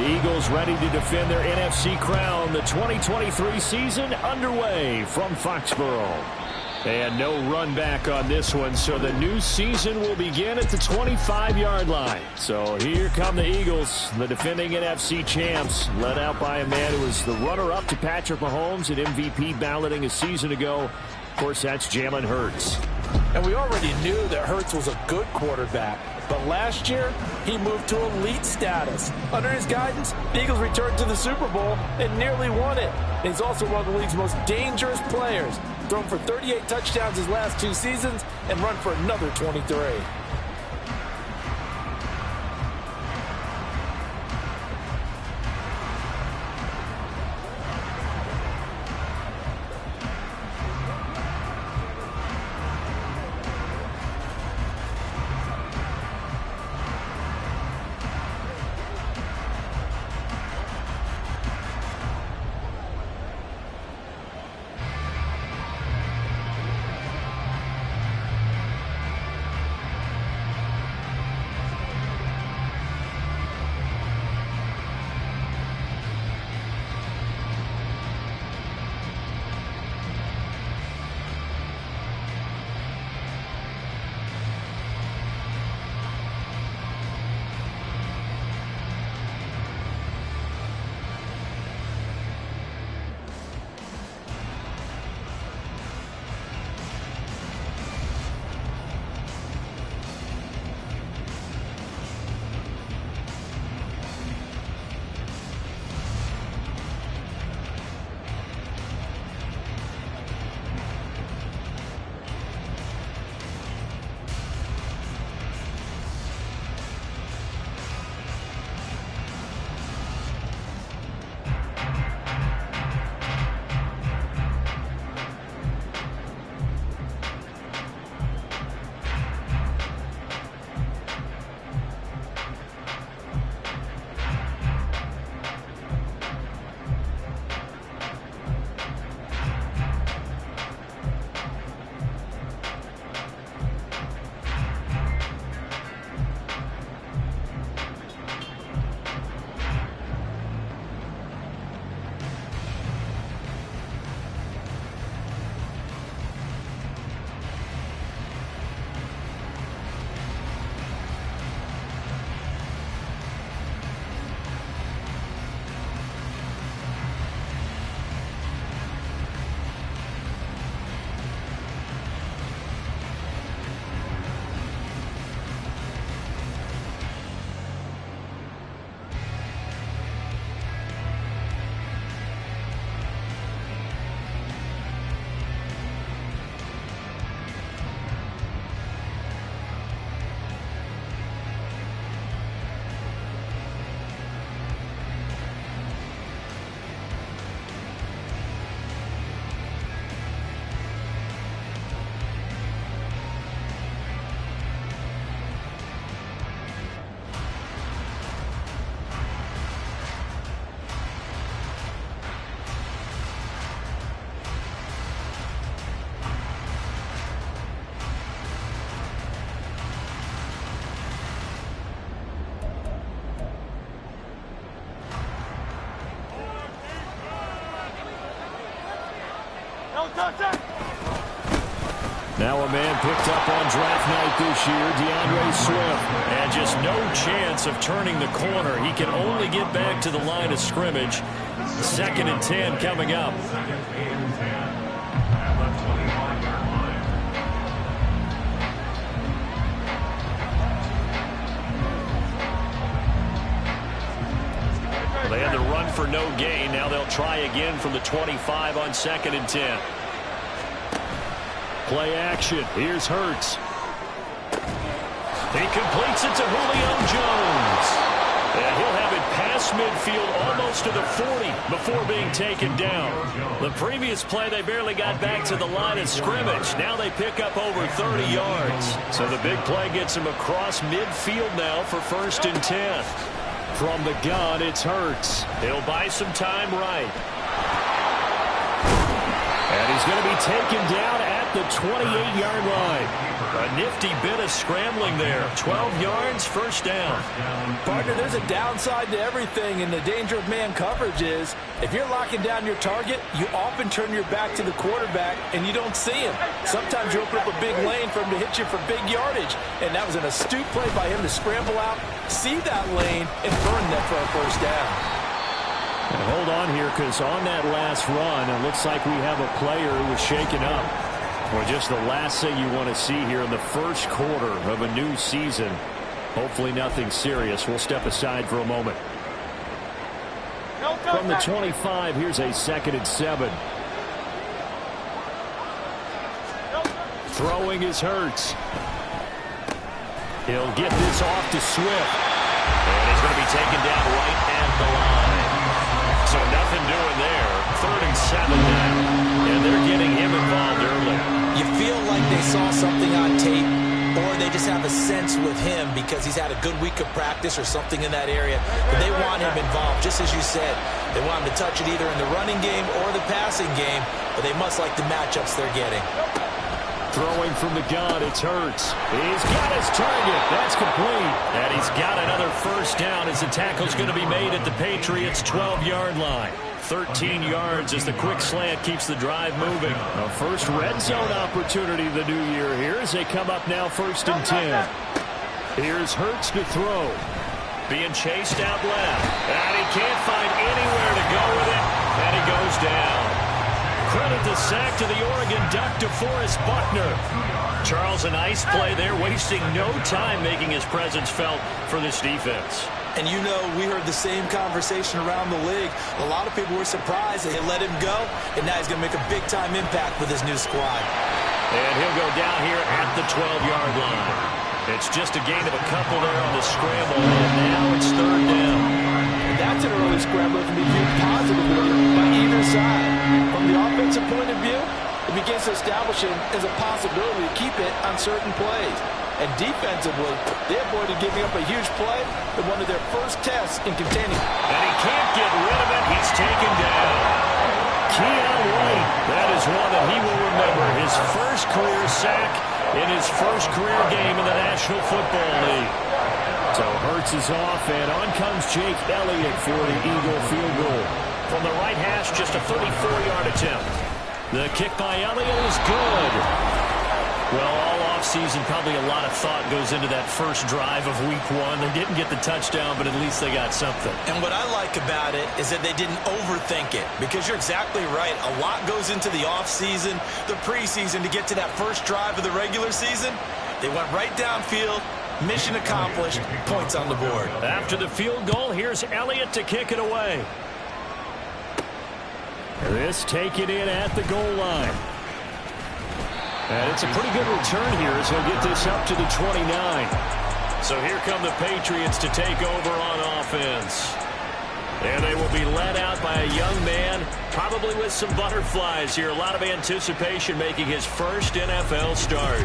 The Eagles ready to defend their NFC crown. The 2023 season underway from Foxborough. And no run back on this one, so the new season will begin at the 25-yard line. So here come the Eagles, the defending NFC champs, led out by a man who was the runner-up to Patrick Mahomes at MVP balloting a season ago. Of course, that's Jalen Hurts. And we already knew that Hurts was a good quarterback. But last year, he moved to elite status. Under his guidance, the Eagles returned to the Super Bowl and nearly won it. And he's also one of the league's most dangerous players. Thrown for 38 touchdowns his last 2 seasons and run for another 23. Now a man picked up on draft night this year, DeAndre Swift. And just no chance of turning the corner. He can only get back to the line of scrimmage. 2nd and 10 coming up. They had the run for no gain. Now they'll try again from the 25 on 2nd and 10. Play action. Here's Hurts. He completes it to Julio Jones. And he'll have it past midfield almost to the 40 before being taken down. The previous play, they barely got back to the line of scrimmage. Now they pick up over 30 yards. So the big play gets him across midfield now for 1st and 10. From the gun, it's Hurts. He'll buy some time right. And he's going to be taken down at the 28-yard line. A nifty bit of scrambling there. 12 yards, first down. Partner, there's a downside to everything, and the danger of man coverage is if you're locking down your target, you often turn your back to the quarterback and you don't see him. Sometimes you open up a big lane for him to hit you for big yardage, and that was an astute play by him to scramble out, see that lane, and burn that for a first down. And hold on here, because on that last run, it looks like we have a player who was shaken up. Well, just the last thing you want to see here in the first quarter of a new season. Hopefully nothing serious. We'll step aside for a moment. From the 25, here's a 2nd and 7. Throwing is Hurts. He'll get this off to Swift. And he's going to be taken down right at the line. So nothing doing there. 3rd and 7 now. And they're getting him involved early. You feel like they saw something on tape, or they just have a sense with him because he's had a good week of practice or something in that area. But they want him involved, just as you said. They want him to touch it either in the running game or the passing game, but they must like the matchups they're getting. Throwing from the gun, it's Hurts. He's got his target. That's complete. And he's got another first down as the tackle's going to be made at the Patriots' 12-yard line. 13 yards as the quick slant keeps the drive moving. A first red zone opportunity the new year here as they come up now 1st and 10. Here's Hurts to throw. Being chased out left. And he can't find anywhere to go with it. And he goes down. Credit the sack to the Oregon Duck, DeForest Buckner. Charles, a nice play there, wasting no time making his presence felt for this defense. And you know, we heard the same conversation around the league. A lot of people were surprised that he let him go, and now he's going to make a big-time impact with his new squad. And he'll go down here at the 12-yard line. It's just a gain of a couple there on the scramble, and now it's 3rd down. That's an early scramble that can be viewed positively by either side. From the offensive point of view, it begins to establish him as a possibility to keep it on certain plays. And defensively, they avoided giving up a huge play in one of their first tests in containing. And he can't get rid of it. He's taken down. Keon White, that is one that he will remember. His first career sack in his first career game in the National Football League. So Hurts is off, and on comes Jake Elliott for the Eagle field goal. From the right hash, just a 34-yard attempt. The kick by Elliott is good. Well, all offseason, probably a lot of thought goes into that first drive of week 1. They didn't get the touchdown, but at least they got something. And what I like about it is that they didn't overthink it, because you're exactly right. A lot goes into the offseason, the preseason, to get to that first drive of the regular season. They went right downfield. Mission accomplished. Points on the board. After the field goal, here's Elliott to kick it away. This taken in at the goal line. And it's a pretty good return here as he'll get this up to the 29. So here come the Patriots to take over on offense. And they will be led out by a young man, probably with some butterflies here. A lot of anticipation, making his first NFL start.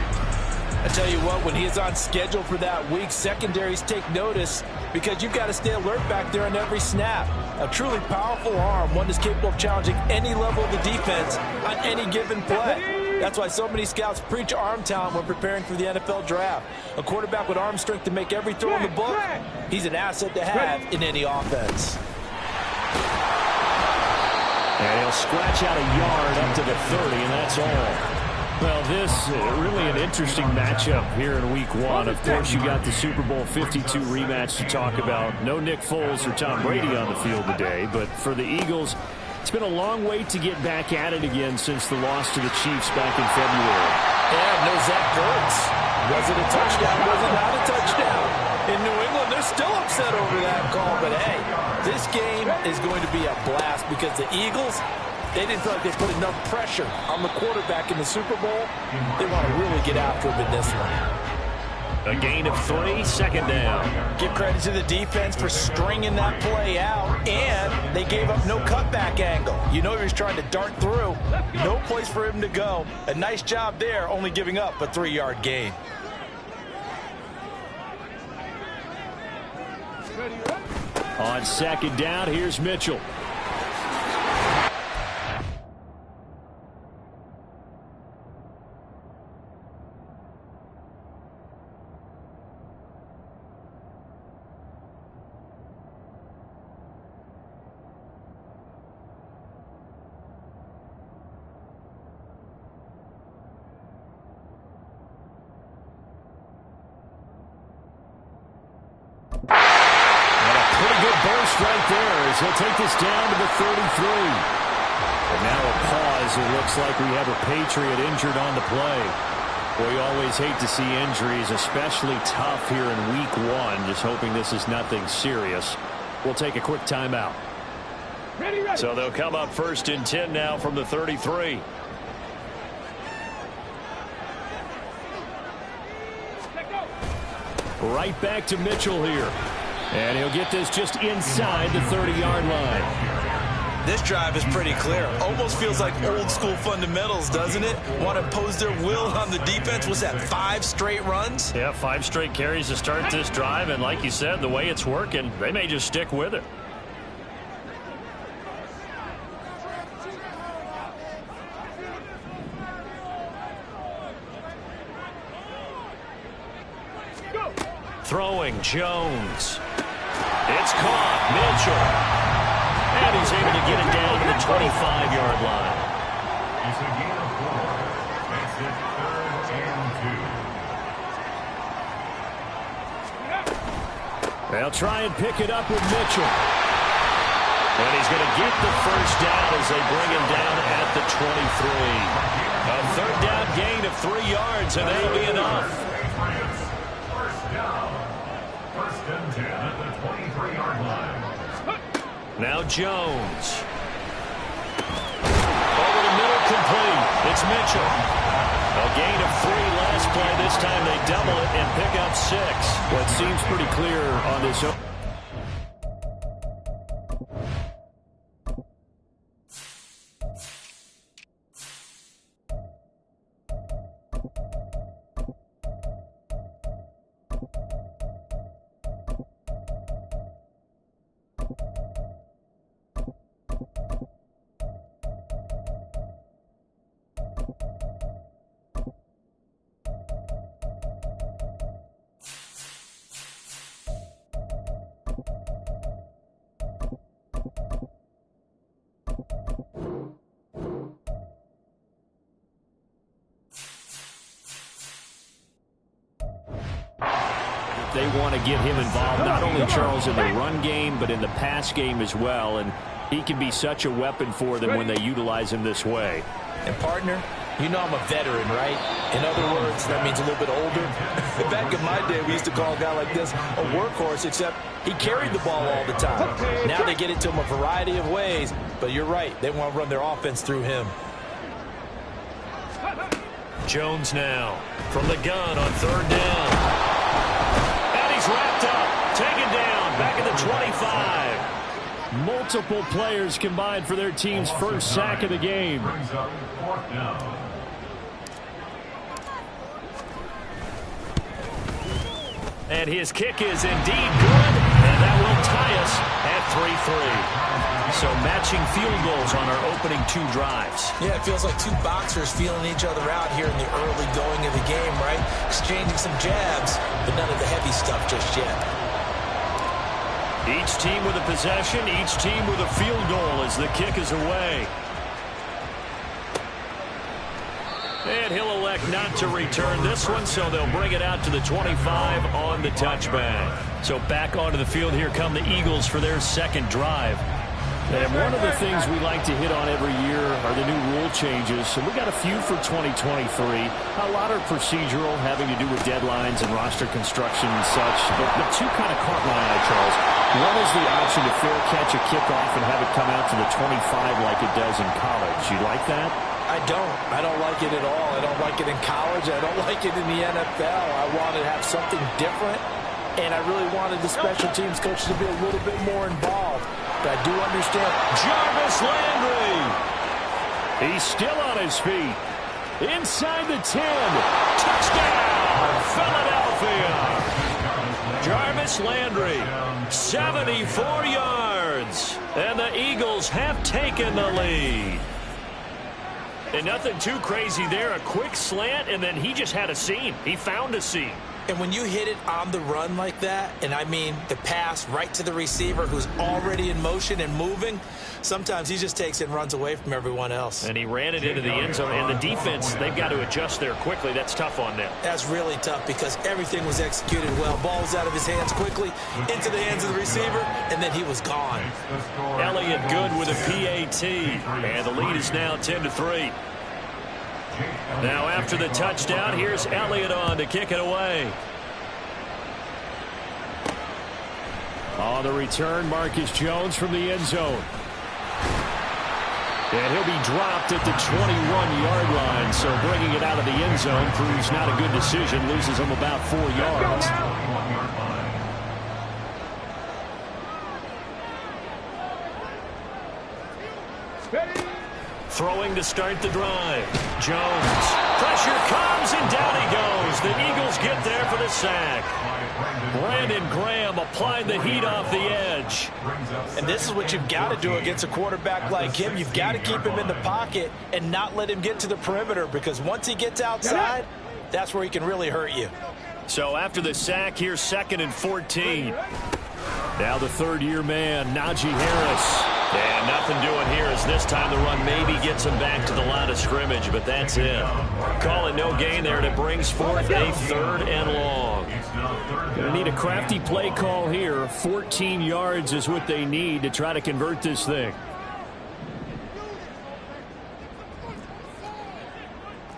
I tell you what, when he is on schedule for that week, secondaries take notice because you've got to stay alert back there on every snap. A truly powerful arm, one that's capable of challenging any level of the defense on any given play. That's why so many scouts preach arm talent when preparing for the NFL draft. A quarterback with arm strength to make every throw in the book, he's an asset to have in any offense. And he'll scratch out a yard up to the 30, and that's all. Well, this really an interesting matchup here in week 1. Of course, you got the Super Bowl 52 rematch to talk about. No Nick Foles or Tom Brady on the field today, but for the Eagles, it's been a long wait to get back at it again since the loss to the Chiefs back in February. Yeah, no Zach Ertz. Was it a touchdown? Was it not a touchdown? In New England, they're still upset over that call, but hey, this game is going to be a blast because the Eagles, they didn't feel like they put enough pressure on the quarterback in the Super Bowl. They want to really get after him in this one. A gain of 3, second down. Give credit to the defense for stringing that play out, and they gave up no cutback angle. You know he was trying to dart through. No place for him to go. A nice job there, only giving up a 3-yard gain. On second down, here's Mitchell. right there as he'll take this down to the 33. And now a pause. It looks like we have a Patriot injured on the play. Well, you always hate to see injuries, especially tough here in week one. Just hoping this is nothing serious. We'll take a quick timeout. Ready. So they'll come up 1st and 10 now from the 33. Right back to Mitchell here. And he'll get this just inside the 30-yard line. This drive is pretty clear. Almost feels like old school fundamentals, doesn't it? Want to impose their will on the defense. Was that 5 straight runs? Yeah, 5 straight carries to start this drive. And like you said, the way it's working, they may just stick with it. Throwing Jones. It's caught. Mitchell. And he's able to get it down to the 25-yard line. It's a gain of 4. Makes it 3rd and 2. They'll try and pick it up with Mitchell. And he's going to get the first down as they bring him down at the 23. A 3rd down gain of 3 yards, and that'll be enough. First down. 1st and 10 at the 23-yard line. Now Jones. Over the middle, complete. It's Mitchell. A gain of 3 last play. This time they double it and pick up 6. Well, it seems pretty clear on this. They want to get him involved, not only, Charles, in the run game, but in the pass game as well. And he can be such a weapon for them when they utilize him this way. And, partner, you know I'm a veteran, right? In other words, that means a little bit older. Back in my day, we used to call a guy like this a workhorse, except he carried the ball all the time. Now they get it to him a variety of ways. But you're right. They want to run their offense through him. Jones now from the gun on 3rd down. Wrapped up, taken down, back at the 25. Multiple players combined for their team's first sack of the game. Brings up 4th down. And his kick is indeed good, and that will tie us at 3-3. So matching field goals on our opening 2 drives. Yeah, it feels like 2 boxers feeling each other out here in the early going of the game, right? Exchanging some jabs, but none of the heavy stuff just yet. Each team with a possession, each team with a field goal as the kick is away. And he'll elect not to return this one, so they'll bring it out to the 25 on the touchback. So back onto the field, here come the Eagles for their 2nd drive. And one of the things we like to hit on every year are the new rule changes. So we got a few for 2023. A lot are procedural, having to do with deadlines and roster construction and such. But the 2 kind of caught my eye, Charles. One is the option to fair catch a kickoff and have it come out to the 25 like it does in college. You like that? I don't. I don't like it at all. I don't like it in college. I don't like it in the NFL. I want to have something different. And I really wanted the special teams coach to be a little bit more involved. But I do understand. Jarvis Landry. He's still on his feet. Inside the 10. Touchdown, Philadelphia. Jarvis Landry, 74 yards. And the Eagles have taken the lead. And nothing too crazy there. A quick slant, and then he just had a seam. He found a seam. And when you hit it on the run like that, and I mean the pass right to the receiver who's already in motion and moving, sometimes he just takes it and runs away from everyone else. And he ran it into the end zone. And the defense, they've got to adjust there quickly. That's tough on them. That's really tough because everything was executed well. Ball was out of his hands quickly, into the hands of the receiver, and then he was gone. Elliott good with a PAT. And the lead is now 10-3. Now after the touchdown, here's Elliott on to kick it away. On the return, Marcus Jones from the end zone. And he'll be dropped at the 21-yard line, so bringing it out of the end zone proves not a good decision, loses him about 4 yards. Throwing to start the drive. Jones. Pressure comes, and down he goes. The Eagles get there for the sack. Brandon Graham applied the heat off the edge. And this is what you've got to do against a quarterback like him. You've got to keep him in the pocket and not let him get to the perimeter, because once he gets outside, that's where he can really hurt you. So after the sack, here's 2nd and 14. Now the third-year man, Najee Harris. And nothing doing here as this time the run maybe gets him back to the line of scrimmage, but that's it. Call it no gain there, and it brings forth a 3rd and long. Going to need a crafty play call here. 14 yards is what they need to try to convert this thing.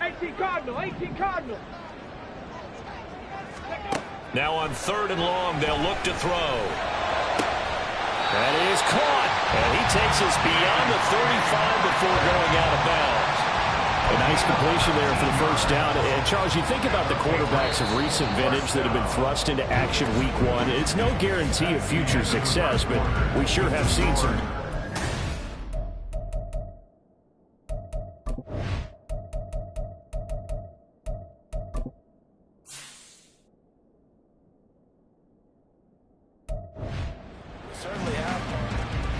18 Cardinal. Now on 3rd and long, they'll look to throw. That is caught. And he takes us beyond the 35 before going out of bounds. A nice completion there for the first down. And, Charles, you think about the quarterbacks of recent vintage that have been thrust into action week 1. It's no guarantee of future success, but we sure have seen some.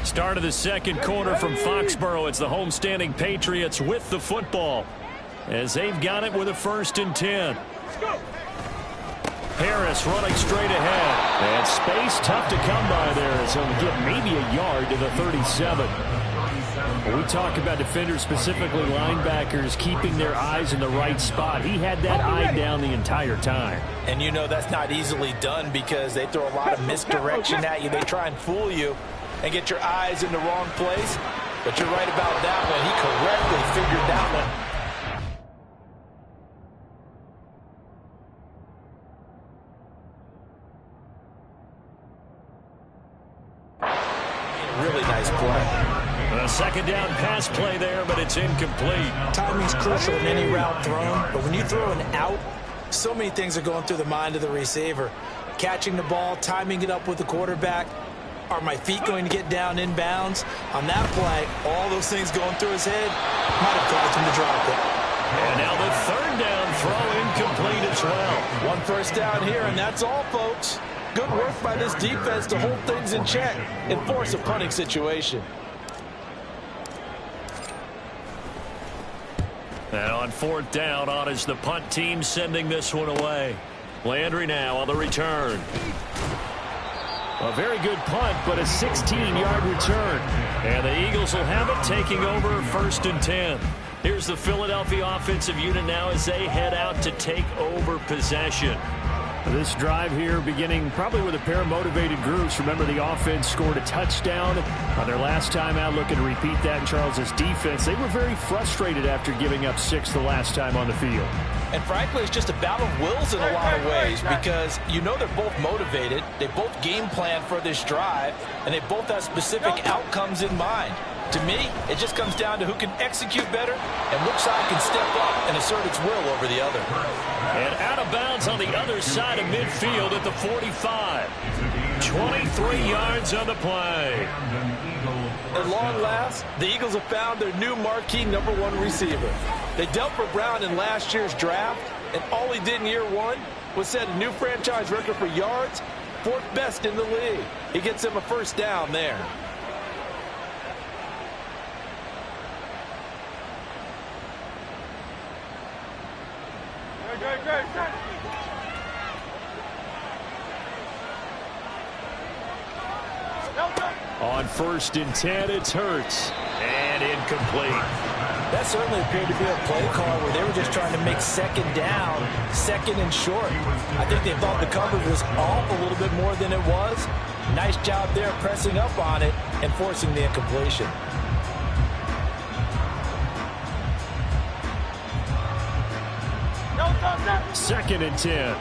Start of the second quarter from Foxborough. It's the homestanding Patriots with the football as they've got it with a 1st and 10. Harris running straight ahead. And space tough to come by there as he'll get maybe a yard to the 37. When we talk about defenders, specifically linebackers, keeping their eyes in the right spot, he had that eye down the entire time. And you know that's not easily done because they throw a lot of misdirection at you. They try and fool you and get your eyes in the wrong place. But you're right about that one. He correctly figured that one. Really nice play. A 2nd down pass play there, but it's incomplete. Timing's crucial in any route thrown, but when you throw an out, so many things are going through the mind of the receiver. Catching the ball, timing it up with the quarterback. Are my feet going to get down in bounds? On that play, all those things going through his head might have caused him to drop it. And now the 3rd down throw incomplete as well. 1 first down here, and that's all, folks. Good work by this defense to hold things in check and force a punting situation. And on 4th down, on is the punt team sending this one away. Landry now on the return. A very good punt, but a 16-yard return. And the Eagles will have it, taking over 1st and 10. Here's the Philadelphia offensive unit now as they head out to take over possession. This drive here beginning probably with a pair of motivated groups. Remember, the offense scored a touchdown on their last time out, looking to repeat that in Charles's defense. They were very frustrated after giving up 6 the last time on the field. And frankly, it's just a battle of wills in a lot of ways because you know they're both motivated. They both game plan for this drive, and they both have specific outcomes in mind. To me, it just comes down to who can execute better and which side can step up and assert its will over the other. And out of bounds on the other side of midfield at the 45. 23 yards on the play. At long last, the Eagles have found their new marquee #1 receiver. They dealt for Brown in last year's draft, and all he did in year 1 was set a new franchise record for yards, 4th best in the league. He gets him a 1st down there. first and 10, it's Hurts. And incomplete. That certainly appeared to be a play call where they were just trying to make second down, second and short. I think they thought the coverage was off a little bit more than it was. Nice job there pressing up on it and forcing the incompletion. Second and 10.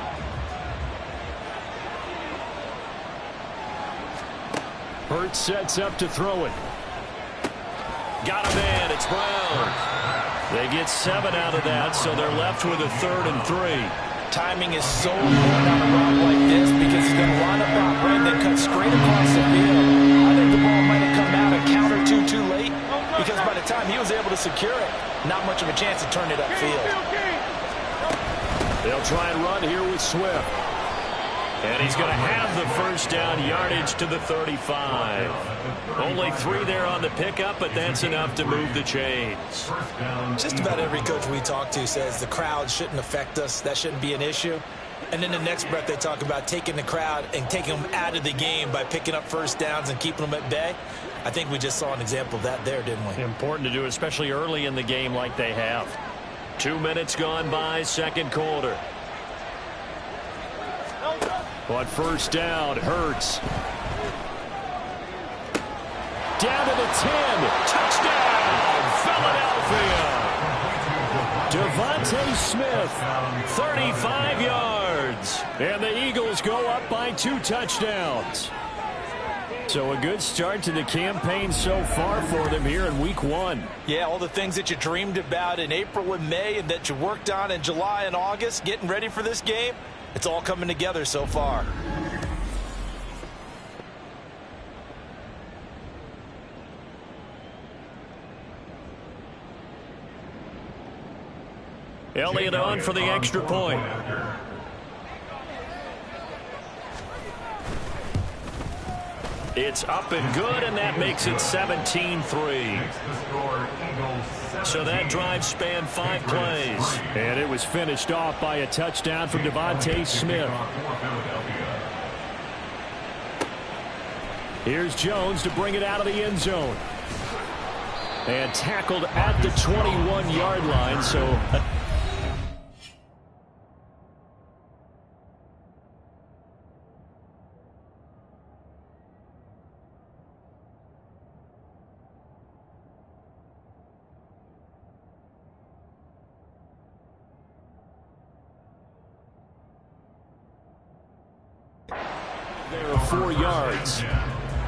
Hurts sets up to throw it. Got a man. It's Brown. They get 7 out of that, so they're left with a 3rd and 3. Timing is so important on a run like this because he's going to line up out right and then cut straight across the field. I think the ball might have come out a count or two too late because by the time he was able to secure it, not much of a chance to turn it upfield. They'll try and run here with Swift. And he's going to have the first down, yardage to the 35. Only 3 there on the pickup, but that's enough to move the chains. Just about every coach we talk to says the crowd shouldn't affect us. That shouldn't be an issue. And then the next breath they talk about taking the crowd and taking them out of the game by picking up first downs and keeping them at bay. I think we just saw an example of that there, didn't we? Important to do, especially early in the game like they have. 2 minutes gone by, second quarter. But first down, Hurts. Down to the 10. Touchdown, Philadelphia. Devontae Smith, 35 yards. And the Eagles go up by 2 touchdowns. So a good start to the campaign so far for them here in week 1. Yeah, all the things that you dreamed about in April and May and that you worked on in July and August, getting ready for this game, it's all coming together so far. Elliott on for the extra point. It's up and good, and that makes it 17-3. So that drive spanned 5 plays. And it was finished off by a touchdown from Devontae Smith. Here's Jones to bring it out of the end zone. And tackled at the 21-yard line, so... There are 4 yards.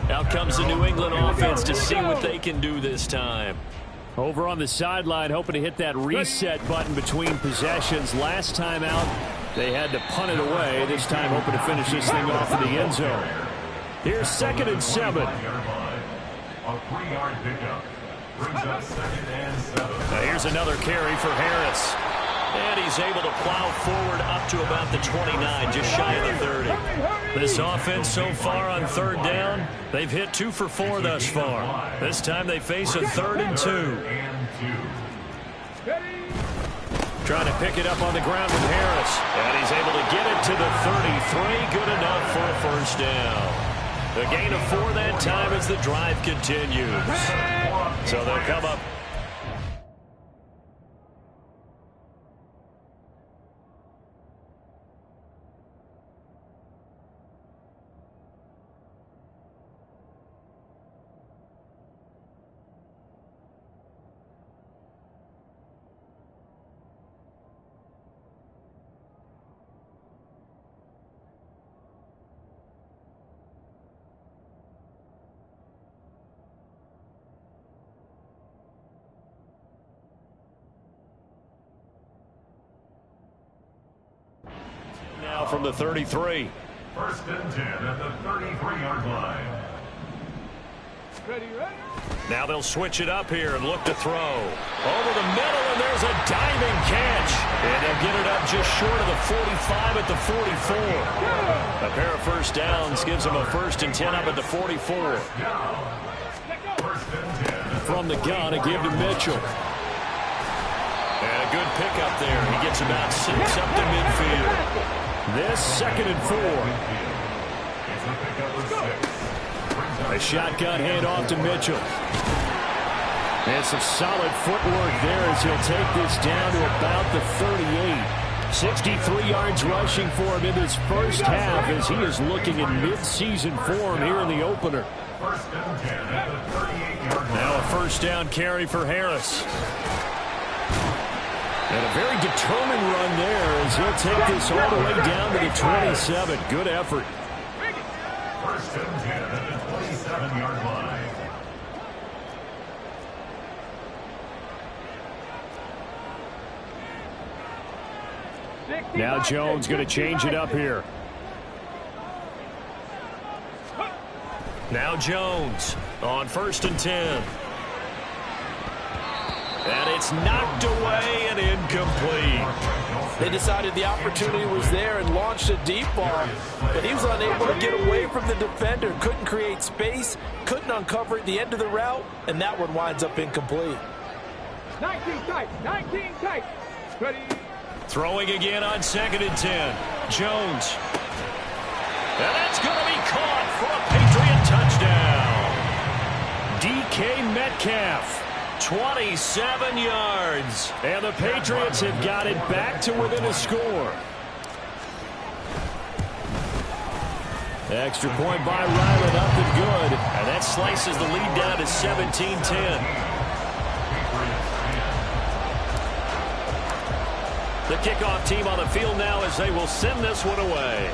Out comes the New England offense to see what they can do this time. Over on the sideline, hoping to hit that reset button between possessions. Last time out, they had to punt it away. This time, hoping to finish this thing off in the end zone. Here's 2nd and 7. A 3-yard pickup brings up 2nd and 7. Now here's another carry for Harris. And he's able to plow forward up to about the 29, just shy of the 30. This offense so far on 3rd down, they've hit 2 for 4 thus far. This time they face a 3rd and 2. Trying to pick it up on the ground with Harris. And he's able to get it to the 33. Good enough for a first down. A gain of 4 that time as the drive continues. So they'll come up. Now from the 33. 1st and 10 at the 33-yard line. Ready? Now they'll switch it up here and look to throw. Over the middle, and there's a diving catch. And they'll get it up just short of the 45 at the 44. A pair of first downs gives them a 1st and 10 up at the 44. From the gun, a give to Mitchell. And a good pickup there. He gets about 6 up to midfield. This 2nd and 4. A shotgun handoff to Mitchell. And some solid footwork there as he'll take this down to about the 38. 63 yards rushing for him in this first half as he is looking in mid-season form here in the opener. Now a first down carry for Harris. And a very determined run there as he'll take this all the way down to the 27. Good effort. First and 10 at the 27-yard line. Now Jones going to change it up here. Now Jones on first and 10. And it's knocked away and incomplete. They decided the opportunity was there and launched a deep ball, but he was unable to get away from the defender, couldn't create space, couldn't uncover at the end of the route, and that one winds up incomplete. 19 tight, 19 tight. Ready. Throwing again on second and 10. Jones. And that's going to be caught for a Patriot touchdown. DK Metcalf. 27 yards. And the Patriots have got it back to within a score. Extra point by Ryland up and good. And that slices the lead down to 17-10. The kickoff team on the field now as they will send this one away.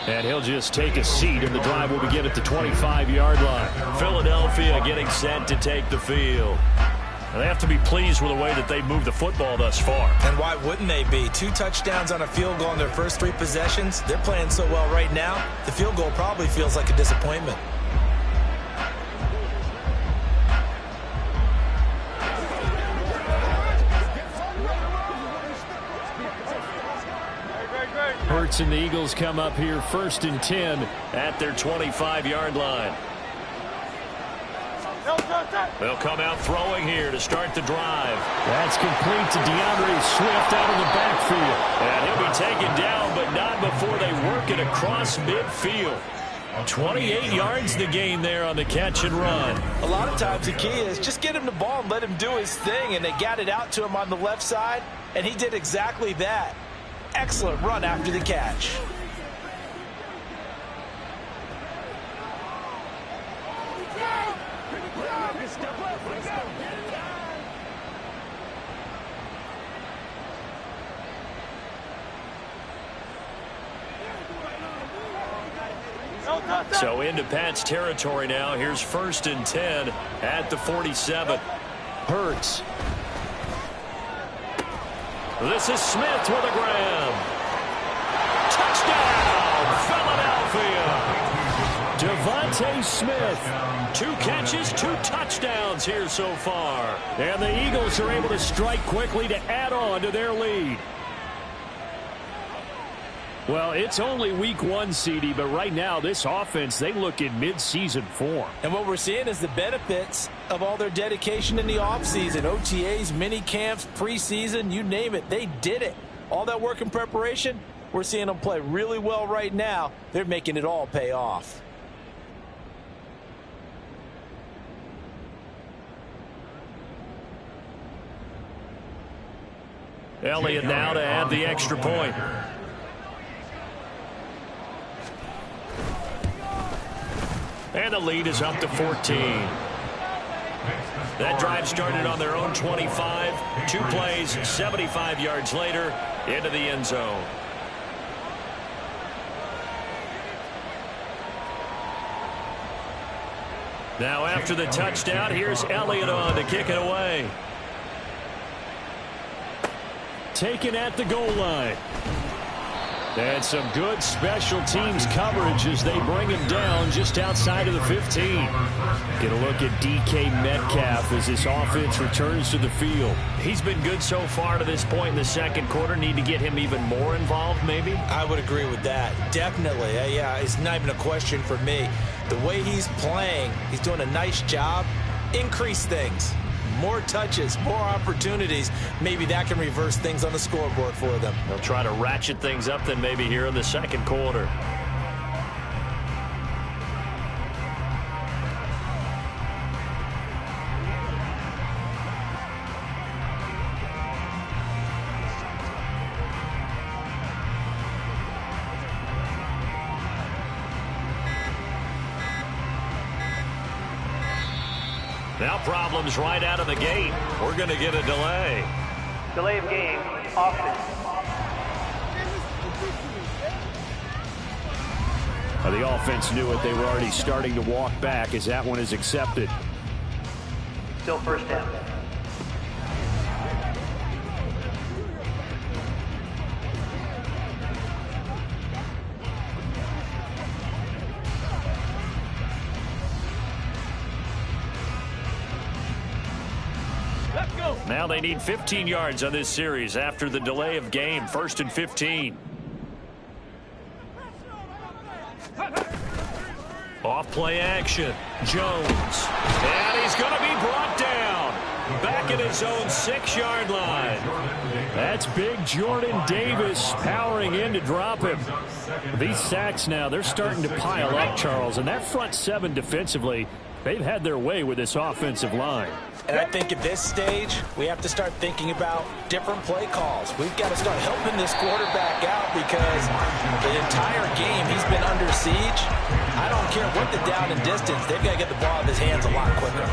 And he'll just take a seat, and the drive will begin at the 25-yard line. Philadelphia getting set to take the field. And they have to be pleased with the way that they've moved the football thus far. And why wouldn't they be? 2 touchdowns on a field goal in their first 3 possessions. They're playing so well right now, the field goal probably feels like a disappointment. Hurts and the Eagles come up here first and 10 at their 25-yard line. They'll come out throwing here to start the drive. That's complete to DeAndre Swift out of the backfield. And he'll be taken down, but not before they work it across midfield. 28 yards the gain there on the catch and run. A lot of times the key is just get him the ball and let him do his thing, and they got it out to him on the left side, and he did exactly that. Excellent run after the catch. So into Pat's territory now. Here's first and 10 at the 47. Hurts. This is Smith with a grab. Touchdown, Philadelphia. Devontae Smith. 2 catches, 2 touchdowns here so far. And the Eagles are able to strike quickly to add on to their lead. Well, it's only week 1, CD, but right now this offense, they look in mid-season form. And what we're seeing is the benefits of all their dedication in the offseason. OTAs, mini camps, preseason, you name it, they did it. All that work in preparation, we're seeing them play really well right now. They're making it all pay off. Elliott now to add the extra point. And the lead is up to 14. That drive started on their own 25. 2 plays, 75 yards later, into the end zone. Now after the touchdown, here's Elliott on to kick it away. Taken at the goal line. And some good special teams coverage as they bring him down just outside of the 15. Get a look at DK Metcalf as this offense returns to the field. He's been good so far to this point in the second quarter. Need to get him even more involved, maybe? I would agree with that. Definitely. Yeah, it's not even a question for me. The way he's playing, he's doing a nice job. Increase things. More touches, more opportunities. Maybe that can reverse things on the scoreboard for them. They'll try to ratchet things up then maybe here in the second quarter. Now problems right out of the gate. We're going to get a delay. Delay of game, offense. The offense knew it. They were already starting to walk back as that one is accepted. Still first down. Now they need 15 yards on this series after the delay of game. 1st and 15. Off play action. Jones. And he's going to be brought down. Back at his own 6-yard line. That's big Jordan Davis powering in to drop him. These sacks now, they're starting to pile up, Charles. And that front 7 defensively, they've had their way with this offensive line. And I think at this stage, we have to start thinking about different play calls. We've got to start helping this quarterback out because the entire game he's been under siege. I don't care what the down and distance, they've got to get the ball out of his hands a lot quicker.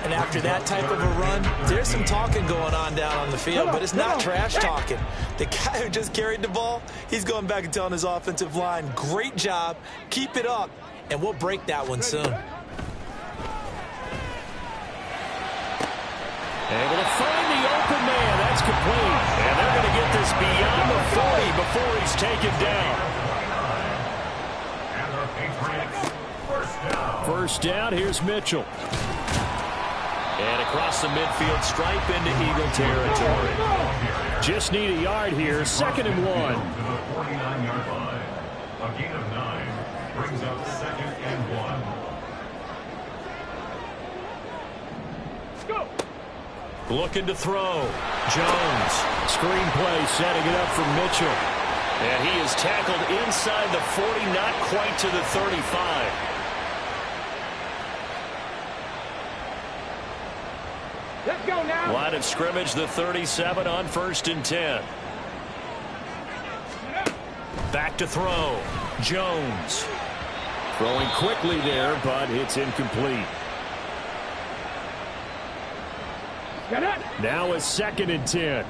And after that type of a run, there's some talking going on down on the field, but it's not trash talking. The guy who just carried the ball, he's going back and telling his offensive line, great job, keep it up, and we'll break that one soon. Able to find the open man. That's complete. And they're going to get this beyond the 40 before he's taken down. And the Patriots, first down. First down, here's Mitchell. And across the midfield stripe into Eagle territory. Just need a yard here. 2nd and 1. To the 49-yard line. A gain of 9 brings up 2nd and 1. Looking to throw. Jones. Screen play setting it up for Mitchell. And he is tackled inside the 40, not quite to the 35. Let's go now. Line of scrimmage, the 37 on 1st and 10. Back to throw. Jones. Throwing quickly there, but it's incomplete. Now a 2nd and 10.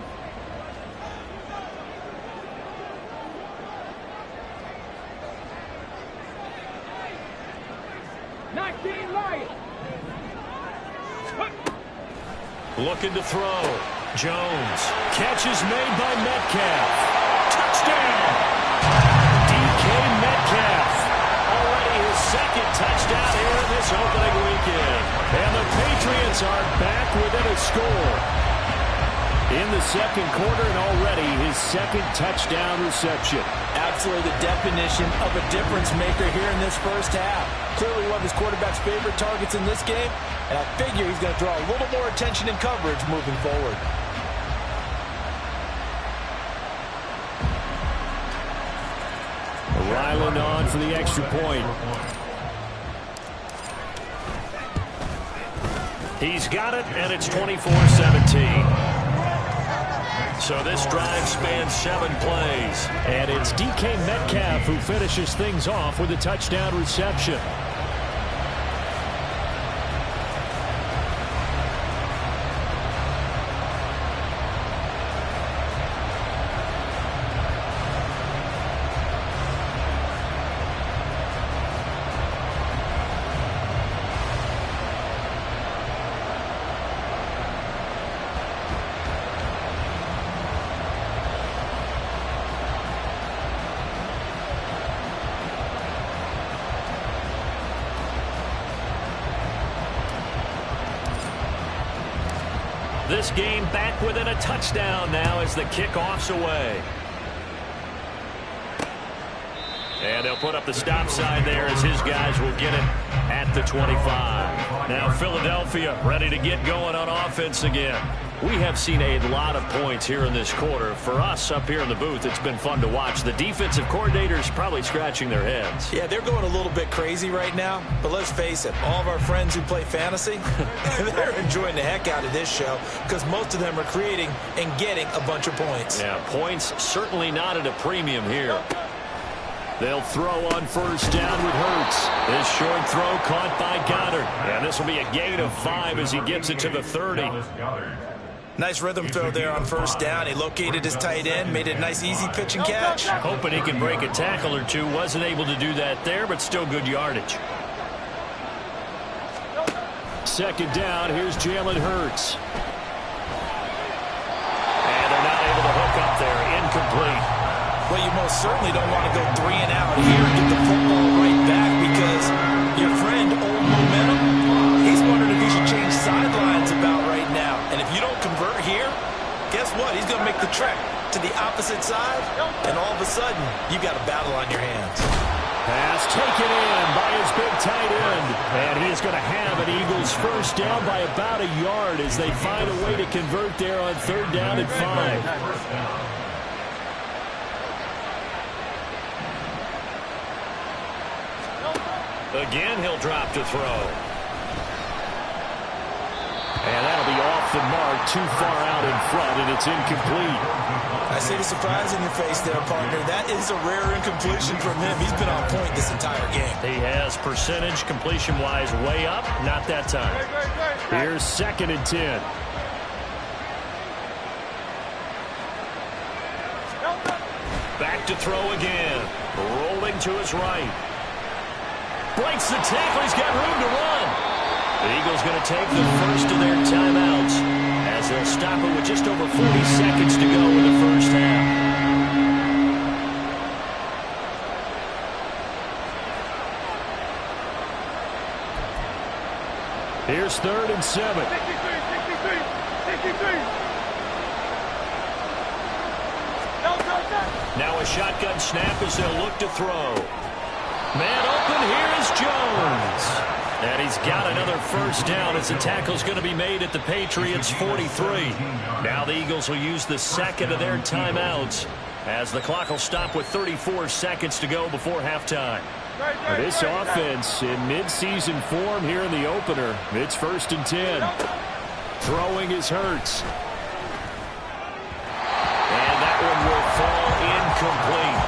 Looking to throw. Jones. Catch is made by Metcalf. Touchdown! DK Metcalf. Already his 2nd touchdown here in this opening weekend. And the Patriots are back within a score. In the 2nd quarter and already his 2nd touchdown reception. Absolutely the definition of a difference maker here in this first half. Clearly one of his quarterback's favorite targets in this game, and I figure he's going to draw a little more attention and coverage moving forward. Ryland on for the extra point. He's got it, and it's 24-17. So this drive spans 7 plays. And it's DK Metcalf who finishes things off with a touchdown reception. This game back within a touchdown now as the kickoff's away. And they'll put up the stop sign there as his guys will get it at the 25. Now Philadelphia ready to get going on offense again. We have seen a lot of points here in this quarter. For us up here in the booth, it's been fun to watch. The defensive coordinators probably scratching their heads. Yeah, they're going a little bit crazy right now. But let's face it, all of our friends who play fantasy, they're enjoying the heck out of this show because most of them are creating and getting a bunch of points. Yeah, points certainly not at a premium here. They'll throw on first down with Hurts. This short throw caught by Goddard. And this will be a gain of 5 as he gets it to the 30. Nice rhythm throw there on first down. He located his tight end, made it a nice easy pitch and catch. Hoping he can break a tackle or two. Wasn't able to do that there, but still good yardage. Second down, here's Jalen Hurts. And they're not able to hook up there. Incomplete. Well, you most certainly don't want to go 3 and out here and get the football right back because your friend, Old Momentum, he's wondering if he should change sidelines about right now. And if you don't convert here, guess what? He's going to make the trek to the opposite side, and all of a sudden, you got a battle on your hands. Pass taken in by his big tight end. And he is going to have an Eagles first down by about a yard as they find a way to convert there on third down and 5. Again, he'll drop to throw. And that'll be off the mark, too far out in front, and it's incomplete. I see the surprise in your face there, partner. That is a rare incompletion from him. He's been on point this entire game. He has percentage completion-wise way up, not that time. Here's 2nd and 10. Back to throw again. Rolling to his right. Breaks the tackle. He's got room to run. The Eagles going to take the first of their timeouts as they'll stop it with just over 40 seconds to go in the first half. Here's 3rd and 7. 63. Now a shotgun snap as they'll look to throw. Man open, here is Jones. And he's got another first down as the tackle's going to be made at the Patriots' 43. Now the Eagles will use the second of their timeouts as the clock will stop with 34 seconds to go before halftime. This offense in mid-season form here in the opener. It's 1st and 10. Throwing is Hurts. And that one will fall incomplete.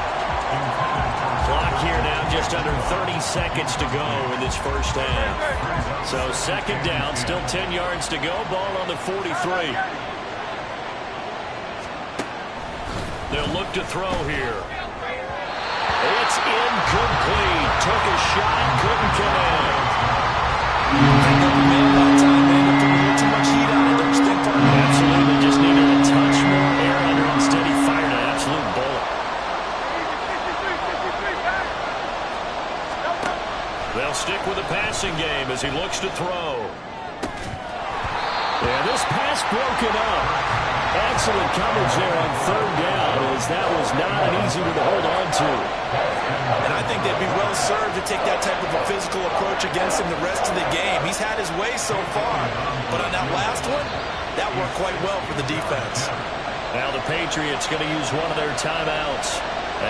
Clock here now just under 30 seconds to go in this first half. So 2nd down, still 10 yards to go. Ball on the 43. They'll look to throw here. It's incomplete. Took a shot, couldn't connect. Too much heat on it, don't you think, partner? Absolutely, just needed a touch more air under it. Instead, he fired an absolute bullet. They'll stick with the passing game as he looks to throw. Yeah, this pass broken up. Excellent coverage there on third down as that was not an easy one to hold on to. And I think they'd be well served to take that type of a physical approach against him the rest of the game. He's had his way so far, but on that last one, that worked quite well for the defense. Now the Patriots going to use one of their timeouts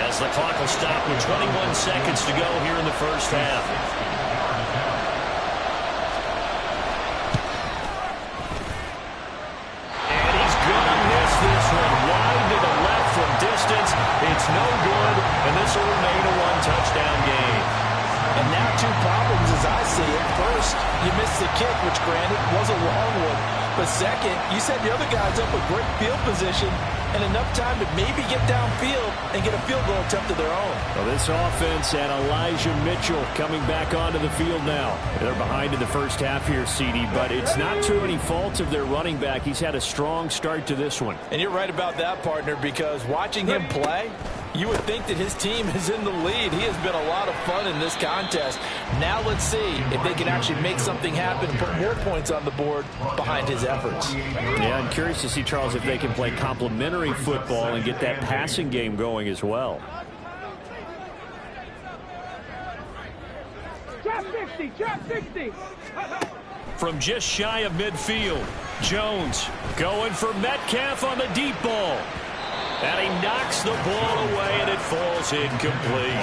as the clock will stop with 21 seconds to go here in the first half. And he's going to miss this one wide to the left from distance. It's no good, and this will remain a one-touchdown game. And now 2 problems as I see it. First, you missed the kick, which granted was a long one. But second, you set the other guys up with great field position and enough time to maybe get downfield and get a field goal attempt of their own. Well, this offense and Elijah Mitchell coming back onto the field now. They're behind in the first half here, CD, but it's not through any fault of their running back. He's had a strong start to this one. And you're right about that, partner, because watching him play, you would think that his team is in the lead. He has been a lot of fun in this contest. Now let's see if they can actually make something happen, put more points on the board behind his efforts. Yeah, I'm curious to see, Charles, if they can play complementary football and get that passing game going as well. Drop 60, drop 60. From just shy of midfield, Jones going for Metcalf on the deep ball. And he knocks the ball away, and it falls incomplete.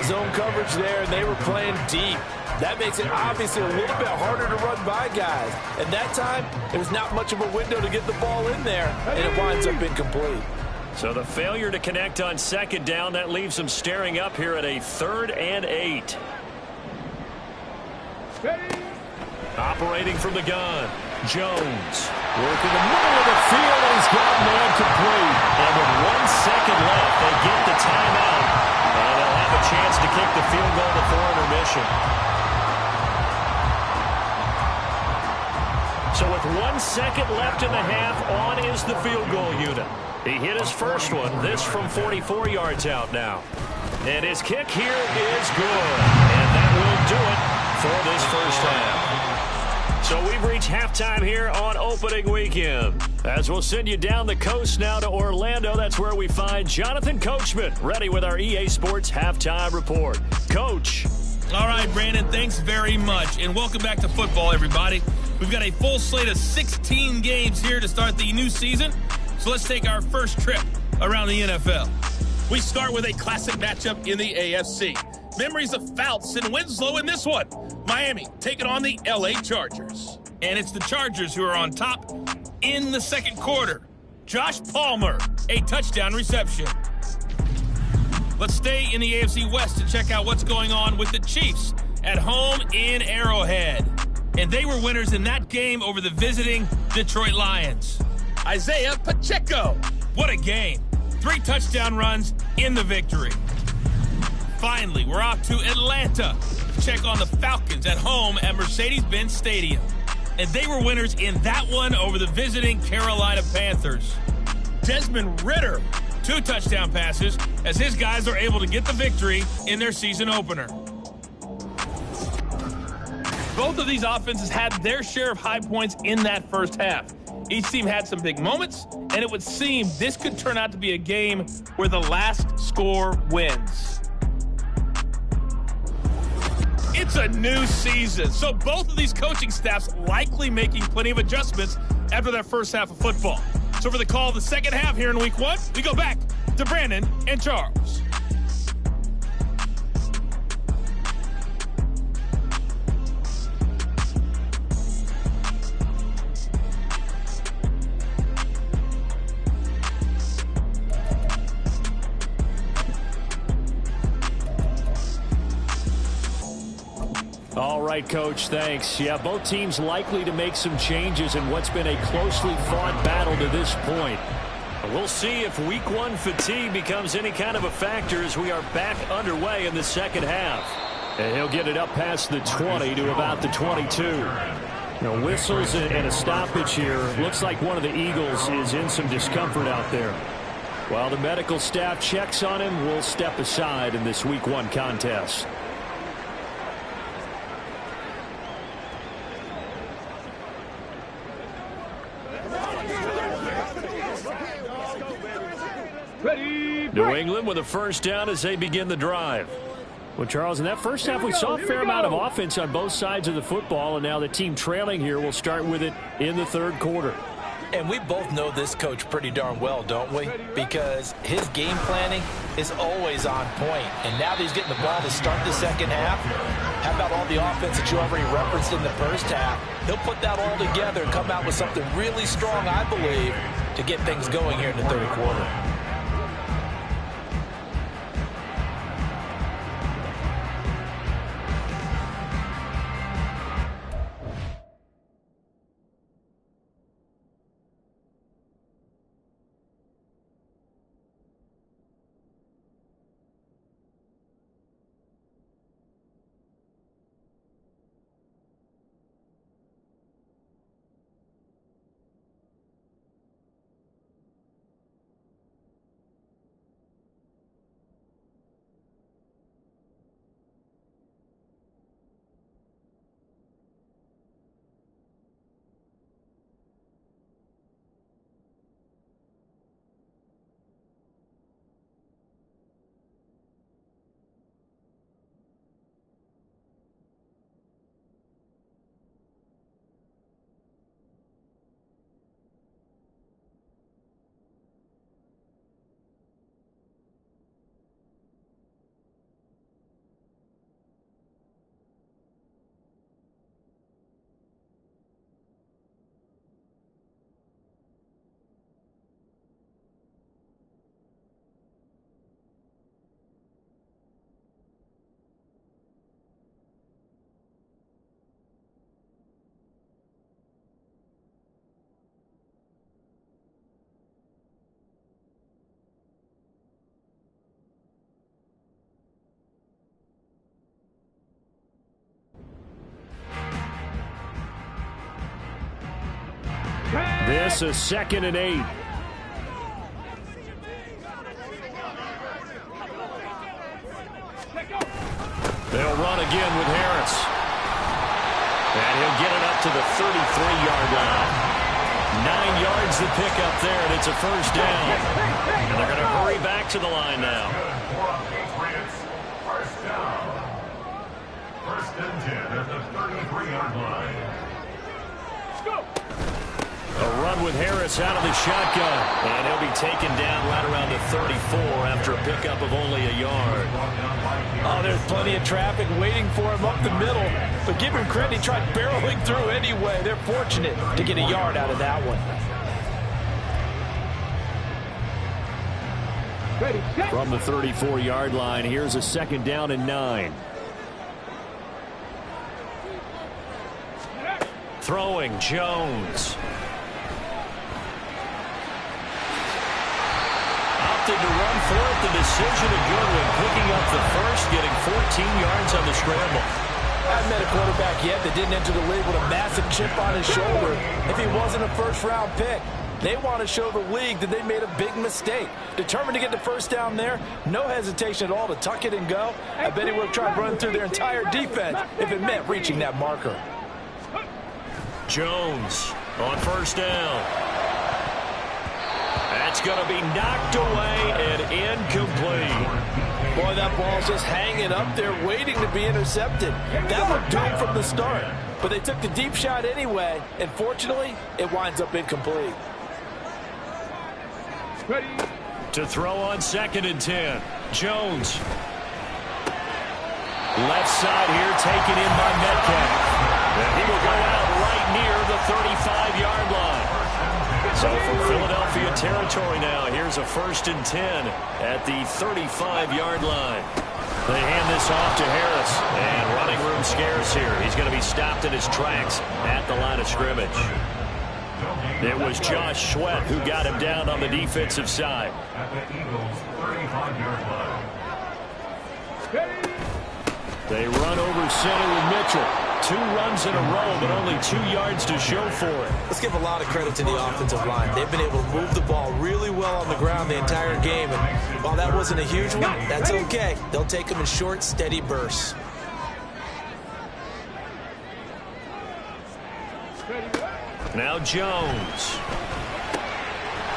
Zone coverage there, and they were playing deep. That makes it obviously a little bit harder to run by guys. And that time, there's not much of a window to get the ball in there, and it winds up incomplete. So the failure to connect on second down, that leaves them staring up here at a 3rd and 8. Operating from the gun, Jones. Working the middle of the field, and he's got man complete. And with 1 second left, they get the timeout. And they'll have a chance to kick the field goal before intermission. So with 1 second left in the half, on is the field goal unit. He hit his first one, this from 44 yards out now. And his kick here is good. And that will do it for this first half. So we've reached halftime here on opening weekend. As we'll send you down the coast now to Orlando, that's where we find Jonathan Coachman, ready with our EA Sports Halftime Report. Coach. All right, Brandon, thanks very much. And welcome back to football, everybody. We've got a full slate of 16 games here to start the new season. So let's take our first trip around the NFL. We start with a classic matchup in the AFC. Memories of Fouts and Winslow in this one. Miami taking on the LA Chargers. And it's the Chargers who are on top in the second quarter. Josh Palmer, a touchdown reception. Let's stay in the AFC West to check out what's going on with the Chiefs at home in Arrowhead. And they were winners in that game over the visiting Detroit Lions. Isaiah Pacheco, what a game. 3 touchdown runs in the victory. Finally, we're off to Atlanta to check on the Falcons at home at Mercedes-Benz Stadium. And they were winners in that one over the visiting Carolina Panthers. Desmond Ridder, 2 touchdown passes as his guys are able to get the victory in their season opener. Both of these offenses had their share of high points in that first half. Each team had some big moments, and it would seem this could turn out to be a game where the last score wins. It's a new season, so both of these coaching staffs likely making plenty of adjustments after their first half of football. So for the call of the second half here in week 1, we go back to Brandon and Charles. All right, Coach, thanks. Yeah, both teams likely to make some changes in what's been a closely fought battle to this point. We'll see if week 1 fatigue becomes any kind of a factor as we are back underway in the second half. And he'll get it up past the 20 to about the 22. Whistles and a stoppage here. Looks like one of the Eagles is in some discomfort out there. While the medical staff checks on him, we'll step aside in this week 1 contest. New England with a first down as they begin the drive. Well, Charles, in that first half, we saw a fair amount of offense on both sides of the football, and now the team trailing here will start with it in the third quarter. And we both know this coach pretty darn well, don't we? Because his game planning is always on point. And now that he's getting the ball to start the second half, how about all the offense that you already referenced in the first half? He'll put that all together and come out with something really strong, I believe, to get things going here in the third quarter. This is 2nd and 8. They'll run again with Harris. And he'll get it up to the 33-yard line. 9 yards to pick up there, and it's a first down. And they're going to hurry back to the line now. First down. 1st and 10 at the 33-yard line. A run with Harris out of the shotgun. And he'll be taken down right around the 34 after a pickup of only a yard. Oh, there's plenty of traffic waiting for him up the middle. But give him credit, he tried barreling through anyway. They're fortunate to get a yard out of that one. From the 34-yard line, here's a 2nd down and 9. Throwing, Jones. Opted to run for it. The decision of Goodwin picking up the first, getting 14 yards on the scramble. I haven't met a quarterback yet that didn't enter the league with a massive chip on his shoulder if he wasn't a first-round pick. They want to show the league that they made a big mistake. Determined to get the first down there, no hesitation at all to tuck it and go. I bet he would have tried running through their entire defense if it meant reaching that marker. Jones on first down. That's going to be knocked away and incomplete. Boy, that ball's just hanging up there waiting to be intercepted. That looked doomed from the start. But they took the deep shot anyway, and fortunately, it winds up incomplete. Ready. To throw on 2nd and 10. Jones. Left side here taken in by Metcalf. And he will go out right near the 35-yard line. So from Philadelphia territory now, here's a 1st and 10 at the 35-yard line. They hand this off to Harris, and running room scarce here. He's going to be stopped in his tracks at the line of scrimmage. It was Josh Sweat who got him down on the defensive side. At the Eagles' 35-yard line. They run over center with Mitchell. 2 runs in a row, but only 2 yards to show for it. Let's give a lot of credit to the offensive line. They've been able to move the ball really well on the ground the entire game. And while that wasn't a huge one, that's okay. They'll take them in short, steady bursts. Now Jones.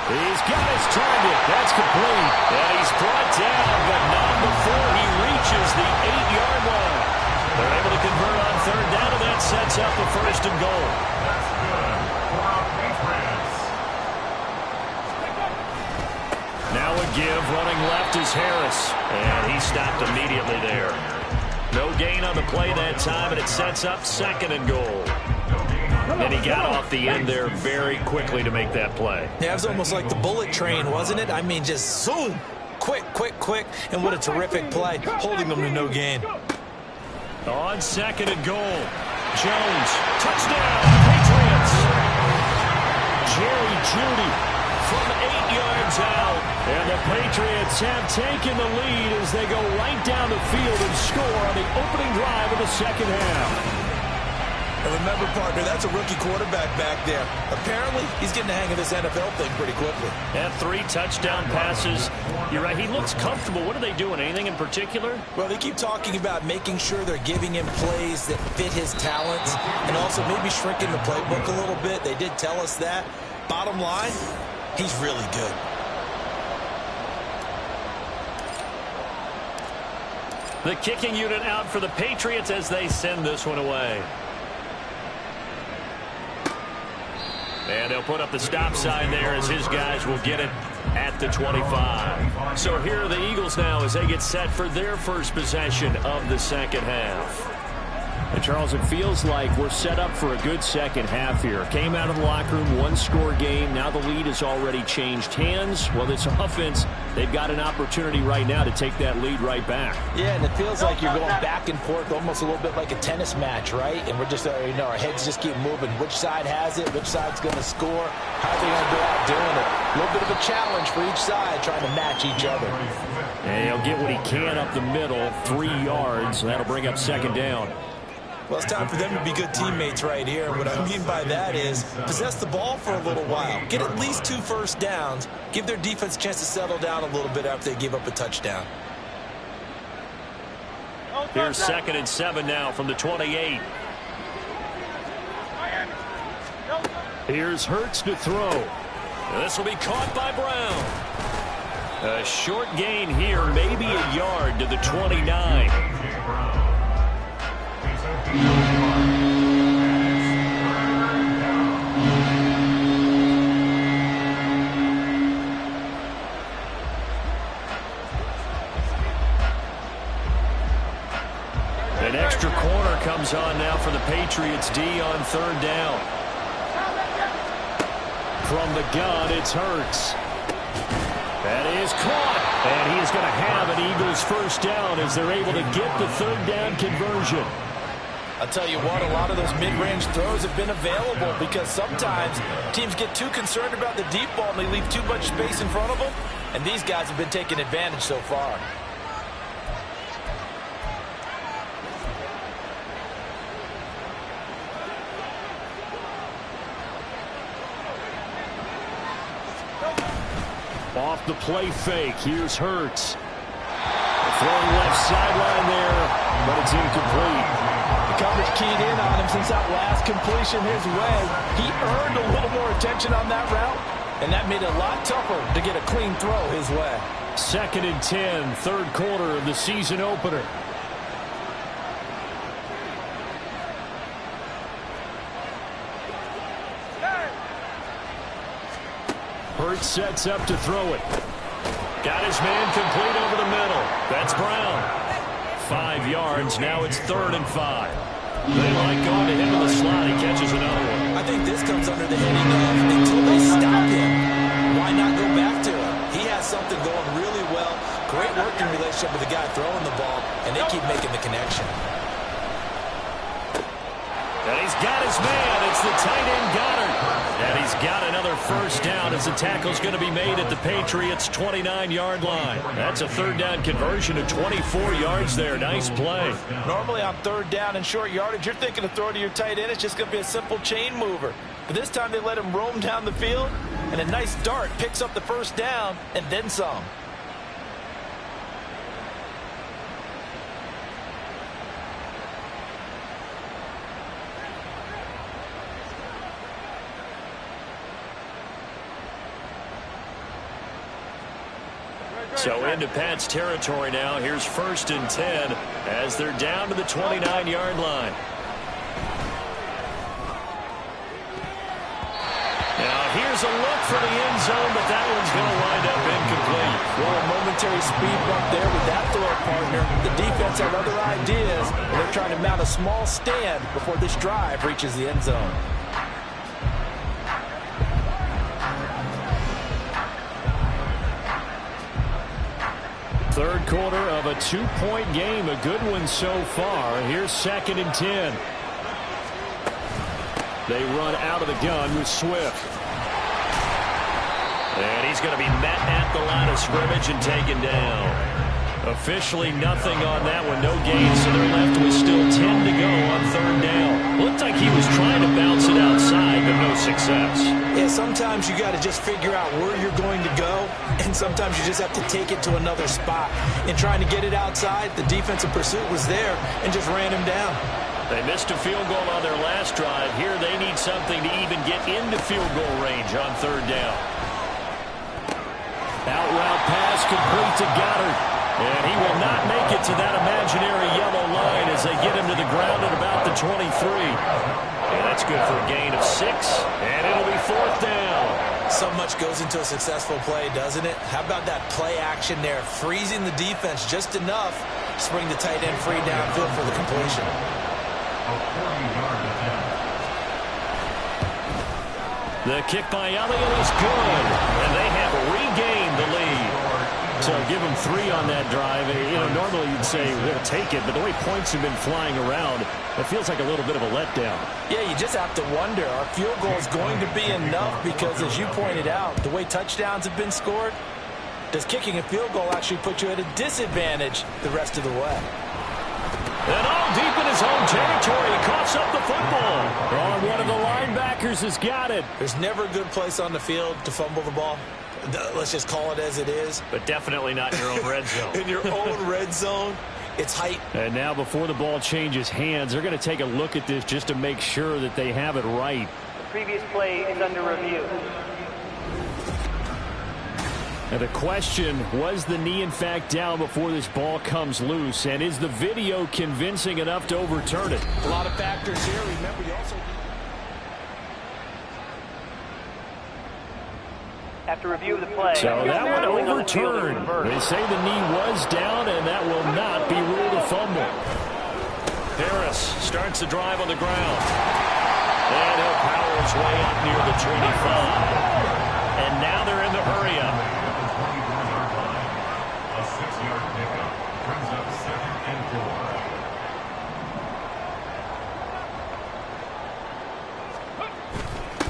He's got his target. That's complete. And he's brought down, but not before he reaches the 8-yard line. They're able to convert on 3rd down, and that sets up a 1st and goal. That's good for our Patriots. Now a give. Running left is Harris. And he stopped immediately there. No gain on the play that time, and it sets up 2nd and goal. And he got off the end there very quickly to make that play. Yeah, it was almost like the bullet train, wasn't it? I mean, just zoom. Quick, quick, quick. And what a terrific play, holding them to no gain. On 2nd and goal. Jones. Touchdown, Patriots. Jerry Jeudy from 8 yards out. And the Patriots have taken the lead as they go right down the field and score on the opening drive of the 2nd half. And remember, partner, that's a rookie quarterback back there. Apparently, he's getting the hang of this NFL thing pretty quickly. And 3 touchdown passes. You're right, he looks comfortable. What are they doing? Anything in particular? Well, they keep talking about making sure they're giving him plays that fit his talents and also maybe shrinking the playbook a little bit. They did tell us that. Bottom line, he's really good. The kicking unit out for the Patriots as they send this one away. And they'll put up the stop sign there as his guys will get it at the 25. So here are the Eagles now as they get set for their first possession of the 2nd half. And Charles, it feels like we're set up for a good 2nd half here. Came out of the locker room, 1-score game. Now the lead has already changed hands. Well, this offense, they've got an opportunity right now to take that lead right back. Yeah, and it feels like you're going back and forth almost a little bit like a tennis match, right? And we're just, our heads just keep moving. Which side has it? Which side's going to score? How are they going to go out doing it? A little bit of a challenge for each side trying to match each other. And he'll get what he can up the middle, 3 yards. That'll bring up 2nd down. Well, it's time for them to be good teammates right here. What I mean by that is possess the ball for a little while. Get at least 2 first downs. Give their defense a chance to settle down a little bit after they give up a touchdown. Here's 2nd and 7 now from the 28. Here's Hurts to throw. This will be caught by Brown. A short gain here, maybe a yard to the 29. An extra corner comes on now for the Patriots D on 3rd down. From the gun, it's Hurts. That is caught. And he is going to have an Eagles first down as they're able to get the 3rd down conversion. I'll tell you what, a lot of those mid-range throws have been available because sometimes teams get too concerned about the deep ball and they leave too much space in front of them. And these guys have been taking advantage so far. Off the play fake, here's Hurts. Throwing left sideline there, but it's incomplete. The coverage keyed in on him since that last completion his way. He earned a little more attention on that route, and that made it a lot tougher to get a clean throw his way. 2nd and 10, 3rd quarter of the season opener. Hurts sets up to throw it. Got his man complete over the middle. That's Brown. 5 yards. Now it's 3rd and 5. They like going to him in the slot. He catches another one. I think this comes under the heading of until they stop him, why not go back to him? He has something going really well. Great working relationship with the guy throwing the ball, and they keep making the connection. And he's got his man. It's the tight end Goddard. And he's got another first down as the tackle's going to be made at the Patriots' 29-yard line. That's a 3rd down conversion of 24 yards there. Nice play. Normally on 3rd down and short yardage, you're thinking of throwing to your tight end. It's just going to be a simple chain mover. But this time they let him roam down the field, and a nice dart picks up the first down and then some. So into Pat's territory now. Here's 1st and 10 as they're down to the 29-yard line. Now here's a look for the end zone, but that one's going to wind up incomplete. Well, a momentary speed bump there with that throw partner. The defense had other ideas. They're trying to mount a small stand before this drive reaches the end zone. Third quarter of a 2-point game. A good one so far. Here's 2nd and 10. They run out of the gun with Swift. And he's going to be met at the line of scrimmage and taken down. Officially nothing on that one. No gain, so they're left with still 10 to go on 3rd down. Looked like he was trying to bounce it outside, but no success. Yeah, sometimes you got to just figure out where you're going to go, and sometimes you just have to take it to another spot. In trying to get it outside, the defensive pursuit was there and just ran him down. They missed a field goal on their last drive. Here they need something to even get into field goal range on 3rd down. Out route pass complete to Goddard. And he will not make it to that imaginary yellow line as they get him to the ground at about the 23. And that's good for a gain of 6. And it'll be 4th down. So much goes into a successful play, doesn't it? How about that play action there? Freezing the defense just enough to bring the tight end free downfield for the completion. The kick by Elliott is good. And they have regained the lead. So give them 3 on that drive. You know, normally you'd say we'll take it, but the way points have been flying around, it feels like a little bit of a letdown. Yeah, you just have to wonder, are field goals going to be enough? Because as you pointed out, the way touchdowns have been scored, does kicking a field goal actually put you at a disadvantage the rest of the way? And all deep in his own territory, he coughs up the football. Oh, one of the linebackers has got it. There's never a good place on the field to fumble the ball. Let's just call it as it is. But definitely not in your own red zone. In your own red zone, it's height. And now before the ball changes hands, they're going to take a look at this just to make sure that they have it right. The previous play is under review. And the question, was the knee in fact down before this ball comes loose? And is the video convincing enough to overturn it? A lot of factors here. Remember, you also... After review of the play... So that one overturned. They say the knee was down, and that will not be ruled a fumble. Harris starts the drive on the ground. And he'll power his way up near the 25. And now they're in the hurry-up. A 6-yard pickup brings up 2nd and 4.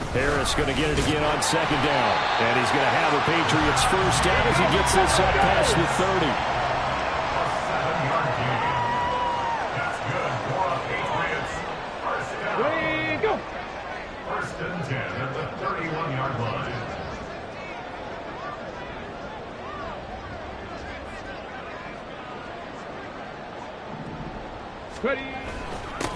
Harris going to get it again on 2nd down. And he's going to have the Patriots first down as he gets this up past the 30. A 7-yard gain. That's good for the Patriots. First down. Ready, go. 1st and 10 at the 31-yard line. Ready.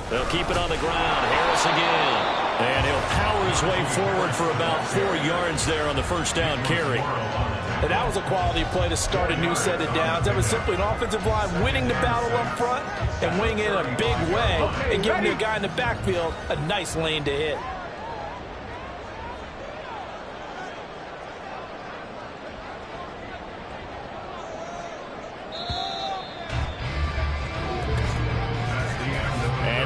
They'll keep it on the ground. Harris again. And he'll power his way forward for about 4 yards there on the first down carry. And that was a quality play to start a new set of downs. That was simply an offensive line winning the battle up front and winning it in a big way and giving the guy in the backfield a nice lane to hit.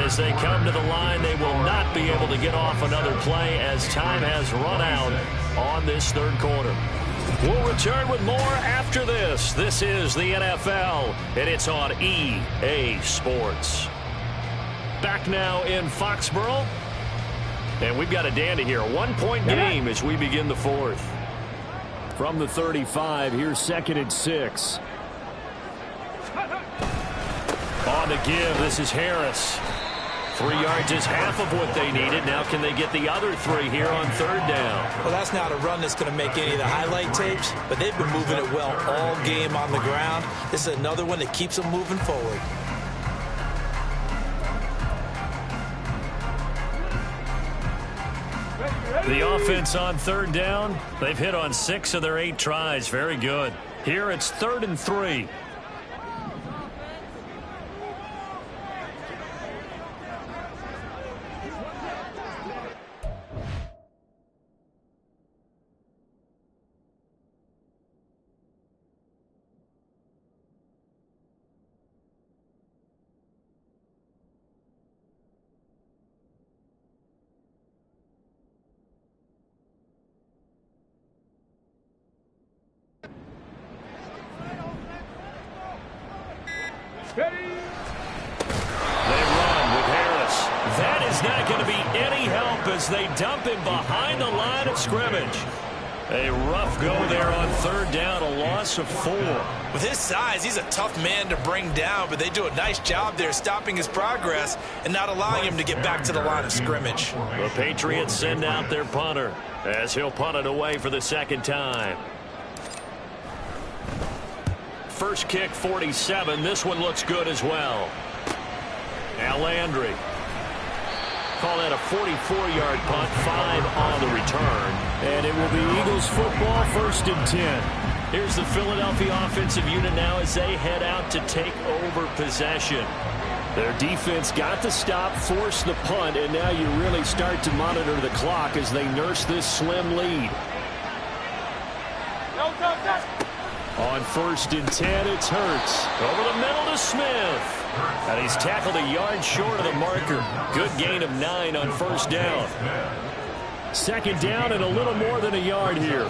As they come to the line, they will not be able to get off another play as time has run out on this 3rd quarter. We'll return with more after this. This is the NFL, and it's on EA Sports. Back now in Foxborough, and we've got a dandy here. A 1-point game as we begin the 4th. From the 35, here's 2nd and 6. On the give, this is Harris. 3 yards is half of what they needed. Now can they get the other 3 here on 3rd down? Well, that's not a run that's going to make any of the highlight tapes, but they've been moving it well all game on the ground. This is another one that keeps them moving forward. The offense on 3rd down, they've hit on 6 of their 8 tries. Very good. Here it's 3rd and 3. They run with Harris. That is not going to be any help as they dump him behind the line of scrimmage. A rough go there on 3rd down, a loss of 4. With his size, he's a tough man to bring down, but they do a nice job there stopping his progress and not allowing him to get back to the line of scrimmage. The Patriots send out their punter as he'll punt it away for the 2nd time. First kick, 47. This one looks good as well. Now Landry. Call that a 44-yard punt, 5 on the return. And it will be Eagles football, 1st and 10. Here's the Philadelphia offensive unit now as they head out to take over possession. Their defense got the stop, forced the punt, and now you really start to monitor the clock as they nurse this slim lead. On 1st and 10, it's Hurts. Over the middle to Smith. And he's tackled a yard short of the marker. Good gain of 9 on 1st down. 2nd down and a little more than a yard here.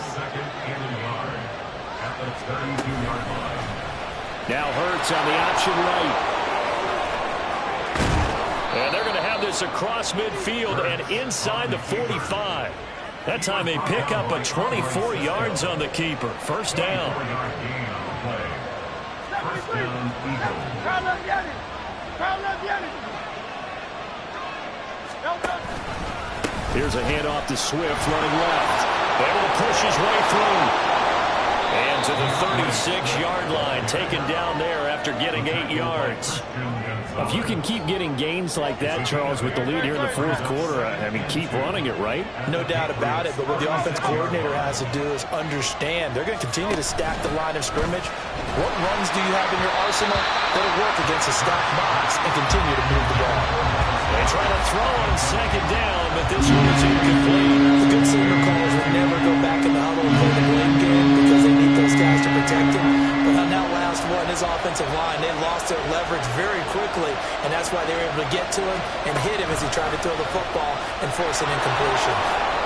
Now Hurts on the option right. And they're going to have this across midfield and inside the 45. That time they pick up a 24 yards on the keeper. 1st down. Here's a handoff to Swift running left. Able to push his way through. And to the 36-yard line, taken down there after getting 8 yards. If you can keep getting gains like that, Charles, with the lead here in the fourth quarter, I mean, keep running it, right? No doubt about it, but what the offense coordinator has to do is understand they're going to continue to stack the line of scrimmage. What runs do you have in your arsenal that'll work against a stacked box and continue to move the ball? They try to throw on second down, but this one is incomplete. The good Saber callers will never go back in the huddle and play the blame game because they need those guys to protect him. But on that last one, his offensive line, they lost their leverage very quickly, and that's why they were able to get to him and hit him as he tried to throw the football and force an incompletion.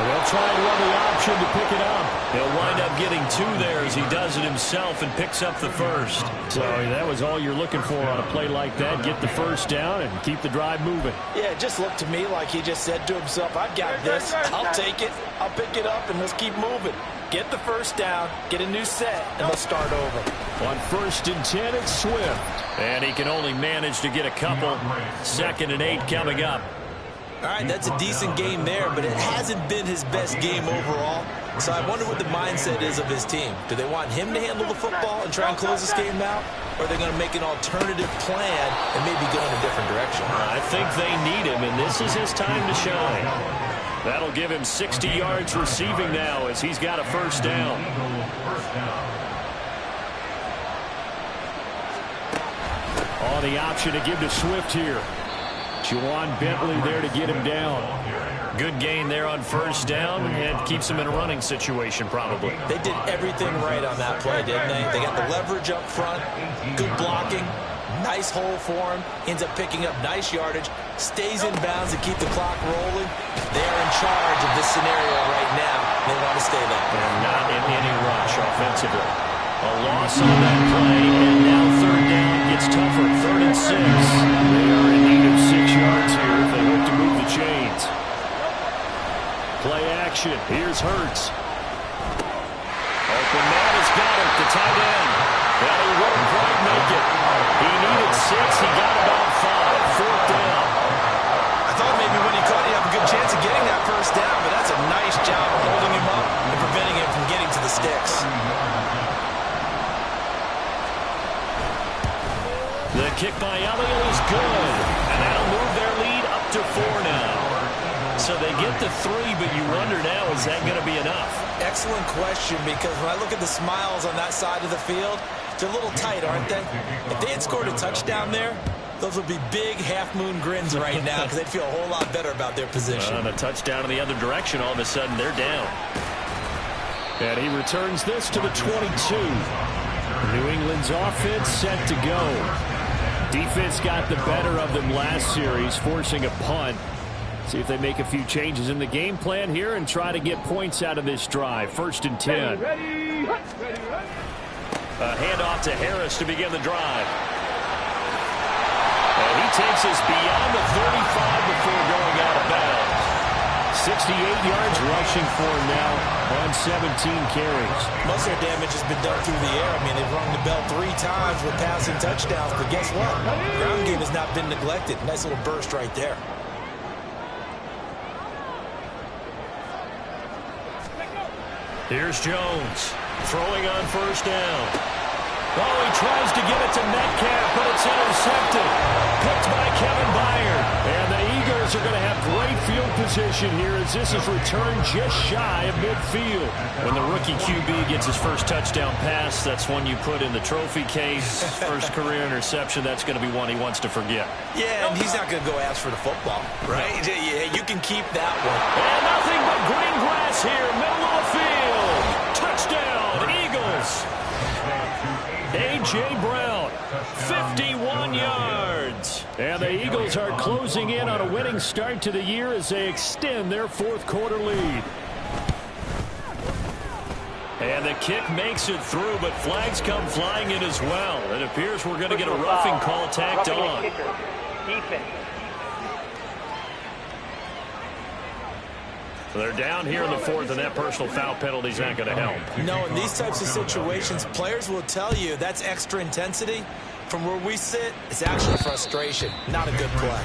They'll try and run the option to pick it up. He'll wind up getting 2 there as he does it himself and picks up the first. So that was all you're looking for on a play like that. Get the first down and keep the drive moving. Yeah, it just looked to me like he just said to himself, I've got this. I'll take it. I'll pick it up, and let's keep moving. Get the first down, get a new set, and let's start over. On 1st and 10, it's Swift. And he can only manage to get a couple. 2nd and 8 coming up. All right, that's a decent game there, but it hasn't been his best game overall. So I wonder what the mindset is of his team. Do they want him to handle the football and try and close this game out? Or are they going to make an alternative plan and maybe go in a different direction? I think they need him, and this is his time to shine. That'll give him 60 yards receiving now as he's got a first down. On the option to give to Swift here. Juwan Bentley there to get him down. Good gain there on first down and keeps him in a running situation probably. They did everything right on that play, didn't they? They got the leverage up front, good blocking, nice hole for him, ends up picking up nice yardage, stays in bounds to keep the clock rolling. They're in charge of this scenario right now. They want to stay that way. And not in any rush offensively. A loss on that play, and now 3rd down gets tougher. 3rd and 6. They are in need of 6 yards here if they hope to move the chains. Play action. Here's Hurts. Open man has got it. The tight end. Well, he wouldn't quite make it. He needed 6. He got about 5. 4th down. I thought maybe when he caught, he'd have a good chance of getting that first down, but that's a nice job of holding him up and preventing him from getting to the sticks. The kick by Elliott is good, and that'll move their lead up to 4 now. So they get the 3, but you wonder now, is that going to be enough? Excellent question, because when I look at the smiles on that side of the field, they're a little tight, aren't they? If they had scored a touchdown there, those would be big half-moon grins right now because they'd feel a whole lot better about their position. On a touchdown in the other direction, all of a sudden they're down. And he returns this to the 22. New England's offense set to go. Defense got the better of them last series, forcing a punt. See if they make a few changes in the game plan here and try to get points out of this drive. 1st and 10. A handoff to Harris to begin the drive. And he takes us beyond the 35 before going out of bounds. 68 yards rushing for him now on 17 carries. Most of their damage has been done through the air. I mean, they've rung the bell 3 times with passing touchdowns, but guess what? The ground game has not been neglected. Nice little burst right there. Here's Jones throwing on first down. Oh, he tries to get it to Metcalf, but it's intercepted. Picked by Kevin Byard. And the Eagles are going to have great field position here as this is returned just shy of midfield. When the rookie QB gets his first touchdown pass, that's one you put in the trophy case. First career interception, that's going to be one he wants to forget. Yeah, and he's not going to go ask for the football, right? No. Yeah, you can keep that one. And nothing but green grass here, middle of the field. Touchdown, Eagles. A.J. Brown, 51 yards. And the Eagles are closing in on a winning start to the year as they extend their 4th quarter lead. And the kick makes it through, but flags come flying in as well. It appears we're going to get a roughing call tacked on. Defense. They're down here in the 4th, and that personal foul penalty is not going to help. No, in these types of situations, players will tell you that's extra intensity. From where we sit, it's actually frustration, not a good play.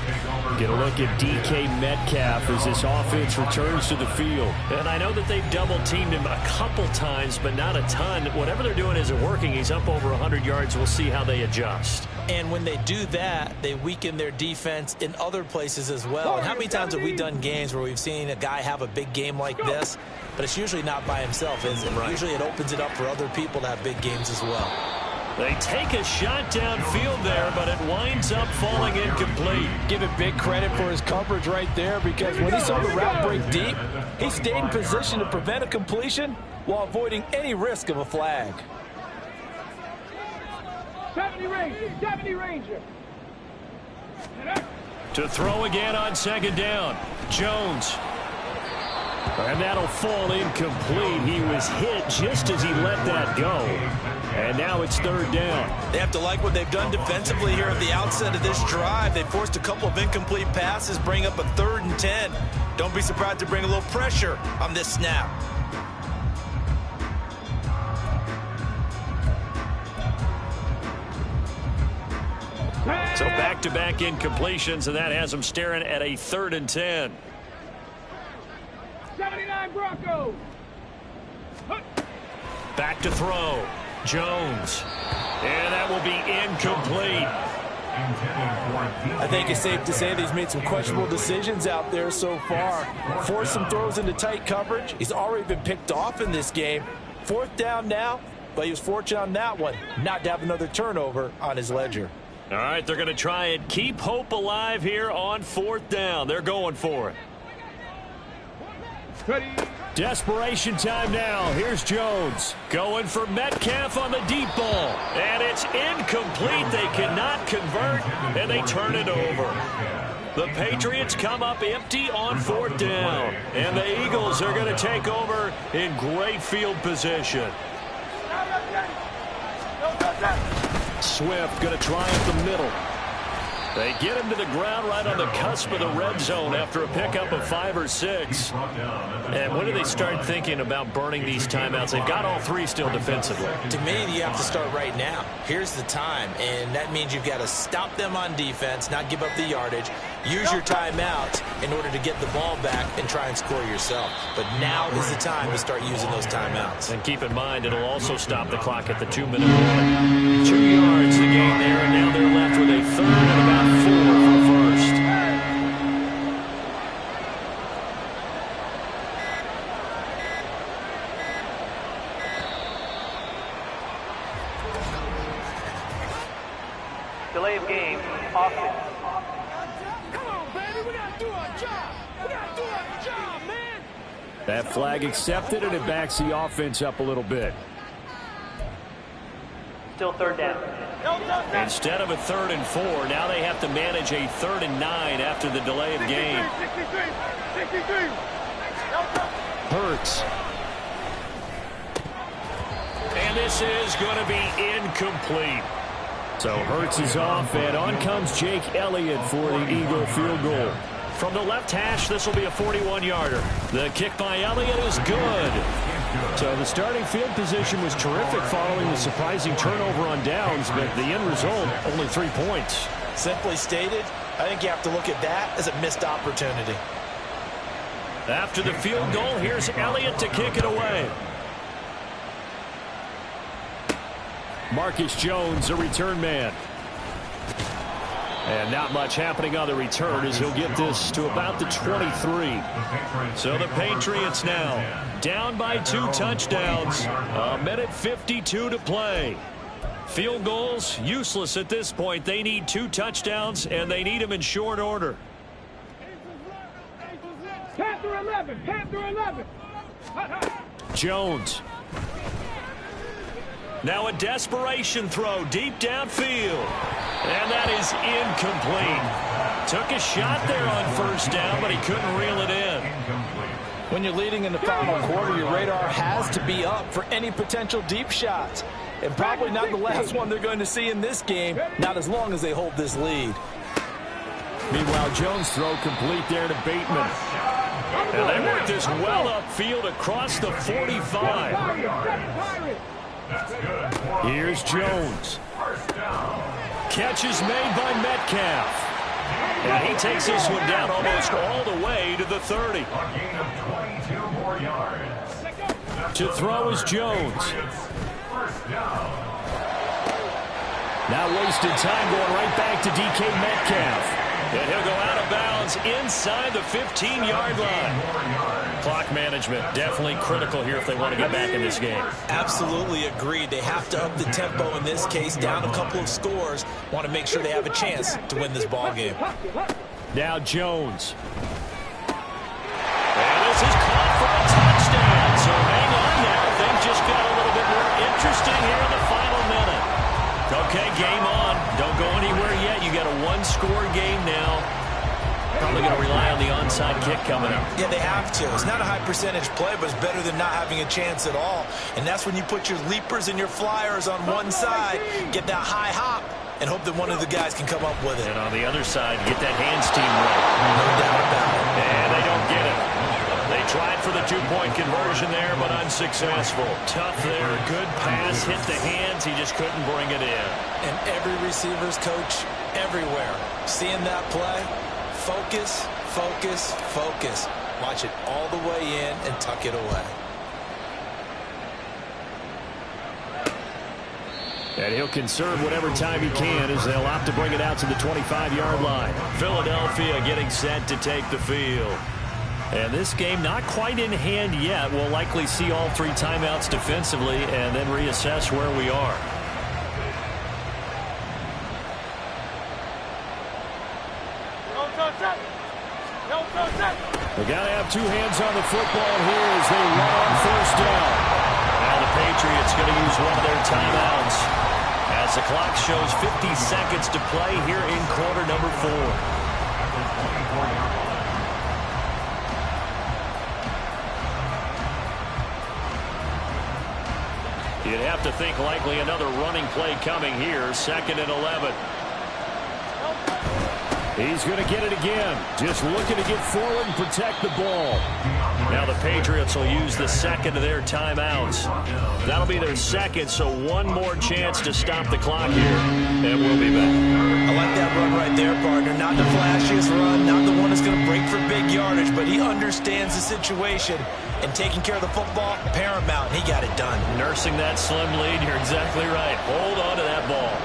Get a look at DK Metcalf as this offense returns to the field. And I know that they've double-teamed him a couple times, but not a ton. Whatever they're doing isn't working. He's up over 100 yards. We'll see how they adjust. And when they do that, they weaken their defense in other places as well. And how many times have we done games where we've seen a guy have a big game like this, but it's usually not by himself, is it? Right. Usually it opens it up for other people to have big games as well. They take a shot downfield there, but it winds up falling incomplete. Give it big credit for his coverage right there, because when he saw the route break deep, he stayed in position to prevent a completion while avoiding any risk of a flag. 70 Ranger. To throw again on second down. Jones. And that'll fall incomplete. He was hit just as he let that go. And now it's third down. They have to like what they've done defensively here at the outset of this drive. They forced a couple of incomplete passes, bring up a 3rd and 10. Don't be surprised to bring a little pressure on this snap. So back-to-back incompletions, and that has them staring at a 3rd and 10. 79 Broncos. Back to throw. Jones. And that will be incomplete. I think it's safe to say that he's made some questionable decisions out there so far. Forced some throws into tight coverage. He's already been picked off in this game. 4th down now, but he was fortunate on that one not to have another turnover on his ledger. All right, they're going to try and keep hope alive here on 4th down. They're going for it. Ready. Desperation time now. Here's Jones going for Metcalf on the deep ball. And it's incomplete. They cannot convert, and they turn it over. The Patriots come up empty on 4th down. And the Eagles are going to take over in great field position. Swift going to try up the middle. They get him to the ground right on the cusp of the red zone after a pickup of 5 or 6. And when do they start thinking about burning these timeouts? They've got all 3 still defensively. To me, you have to start right now. Here's the time, and that means you've got to stop them on defense, not give up the yardage, use your timeouts in order to get the ball back and try and score yourself. But now is the time to start using those timeouts. And keep in mind, it'll also stop the clock at the 2-minute mark. 2 yards to gain there, and now they're left with a 3rd and about 4 for the first. Delay of game, Austin. Come on, baby. We got to do our job. We got to do our job, man. That flag accepted, and it backs the offense up a little bit. Still 3rd down. Instead of a 3rd and 4, now they have to manage a 3rd and 9 after the delay of game. 63. Hurts. And this is going to be incomplete. So Hurts is off, and on comes Jake Elliott for the Eagle field goal. From the left hash, this will be a 41-yarder. The kick by Elliott is good. So the starting field position was terrific following the surprising turnover on downs, but the end result, only 3 points. Simply stated, I think you have to look at that as a missed opportunity. After the field goal, here's Elliott to kick it away. Marcus Jones, a return man. And not much happening on the return as he'll get this to about the 23. So the Patriots now down by 2 touchdowns. A minute 52 to play. Field goals useless at this point. They need 2 touchdowns, and they need them in short order. Panther 11. Panther 11. Jones. Now a desperation throw deep downfield. And that is incomplete. Took a shot there on 1st down, but he couldn't reel it in. When you're leading in the final quarter, your radar has to be up for any potential deep shots. And probably not the last one they're going to see in this game, not as long as they hold this lead. Meanwhile, Jones' throw complete there to Bateman. And they work this well upfield across the 45. Here's Jones. catch is made by Metcalf. And he takes this one down almost all the way to the 30. A gain of 22 more yards. To throw is Jones. First down. Now wasted time going right back to DK Metcalf. And he'll go out of bounds inside the 15-yard line. Clock management definitely critical here if they want to get back in this game. Absolutely agreed. They have to up the tempo in this case, down a couple of scores. Want to make sure they have a chance to win this ball game. Now Jones. And this is caught for a touchdown. So hang on now. Things just got a little bit more interesting here in the final minute. Okay, game on. Don't go anywhere yet. You got a one-score game now. Probably going to rely on the onside kick coming up. Yeah, they have to. It's not a high-percentage play, but it's better than not having a chance at all. And that's when you put your leapers and your flyers on one side, get that high hop, and hope that one of the guys can come up with it. And on the other side, get that hands team right. No doubt about it. And they don't get it. They tried for the two-point conversion there, but unsuccessful. Tough there. Good pass. Hit the hands. He just couldn't bring it in. And every receiver's coach everywhere, seeing that play, focus, focus, focus. Watch it all the way in and tuck it away. And he'll conserve whatever time he can as they'll opt to bring it out to the 25-yard line. Philadelphia getting set to take the field. And this game not quite in hand yet. We'll likely see all three timeouts defensively and then reassess where we are. We got to have two hands on the football here as they run on first down. Now the Patriots going to use one of their timeouts as the clock shows 50 seconds to play here in quarter number 4. You'd have to think likely another running play coming here. 2nd and 11. He's going to get it again. Just looking to get forward and protect the ball. Now the Patriots will use the second of their timeouts. That'll be their second, so one more chance to stop the clock here. And we'll be back. I like that run right there, partner. Not the flashiest run, not the one that's going to break for big yardage, but he understands the situation. And taking care of the football, paramount. He got it done. Nursing that slim lead, you're exactly right. Hold on to that ball.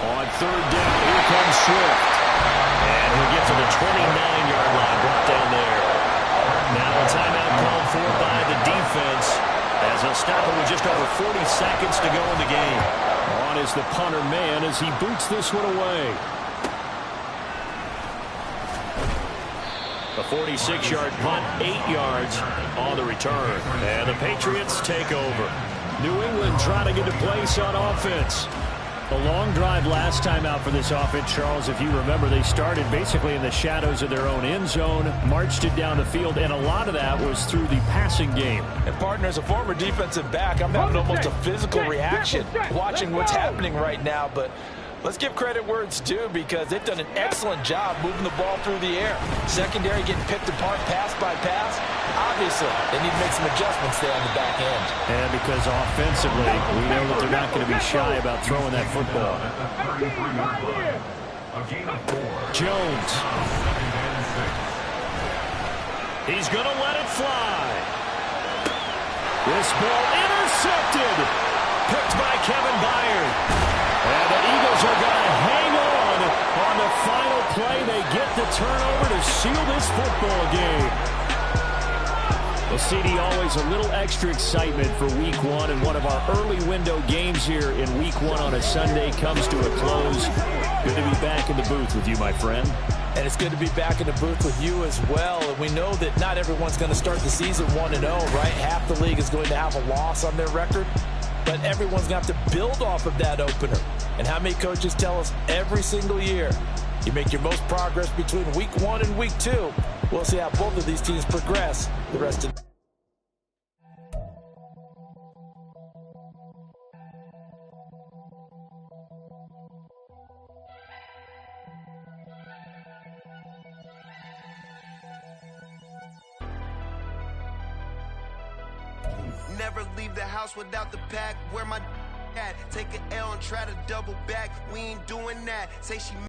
On third down, here comes Swift. And he'll get to the 29-yard line, brought down there. Now a timeout called for by the defense as he'll stop it with just over 40 seconds to go in the game. On is the punter man as he boots this one away. A 46-yard punt, 8 yards on the return. And the Patriots take over. New England trying to get a place on offense. A long drive last time out for this offense, Charles. If you remember, they started basically in the shadows of their own end zone, marched it down the field, and a lot of that was through the passing game. And, partner, as a former defensive back, I'm having almost a physical reaction watching what's happening right now. But let's give credit where it's due because they've done an excellent job moving the ball through the air. Secondary getting picked apart pass by pass. Obviously, they need to make some adjustments there on the back end. And because offensively, we know that they're not going to be shy about throwing that football. Jones. He's going to let it fly. This ball intercepted. Picked by Kevin Byard. And the Eagles are going to hang on the final play. They get the turnover to seal this football game. Well, CD, always a little extra excitement for Week 1, and one of our early window games here in Week 1 on a Sunday comes to a close. Good to be back in the booth with you, my friend. And it's good to be back in the booth with you as well. And we know that not everyone's going to start the season 1-0, right? Half the league is going to have a loss on their record. But everyone's going to have to build off of that opener. And how many coaches tell us every single year, you make your most progress between Week 1 and Week 2. We'll see how both of these teams progress the rest of the Never leave the house without the pack. Where my Take an L and try to double back. We ain't doing that. Say she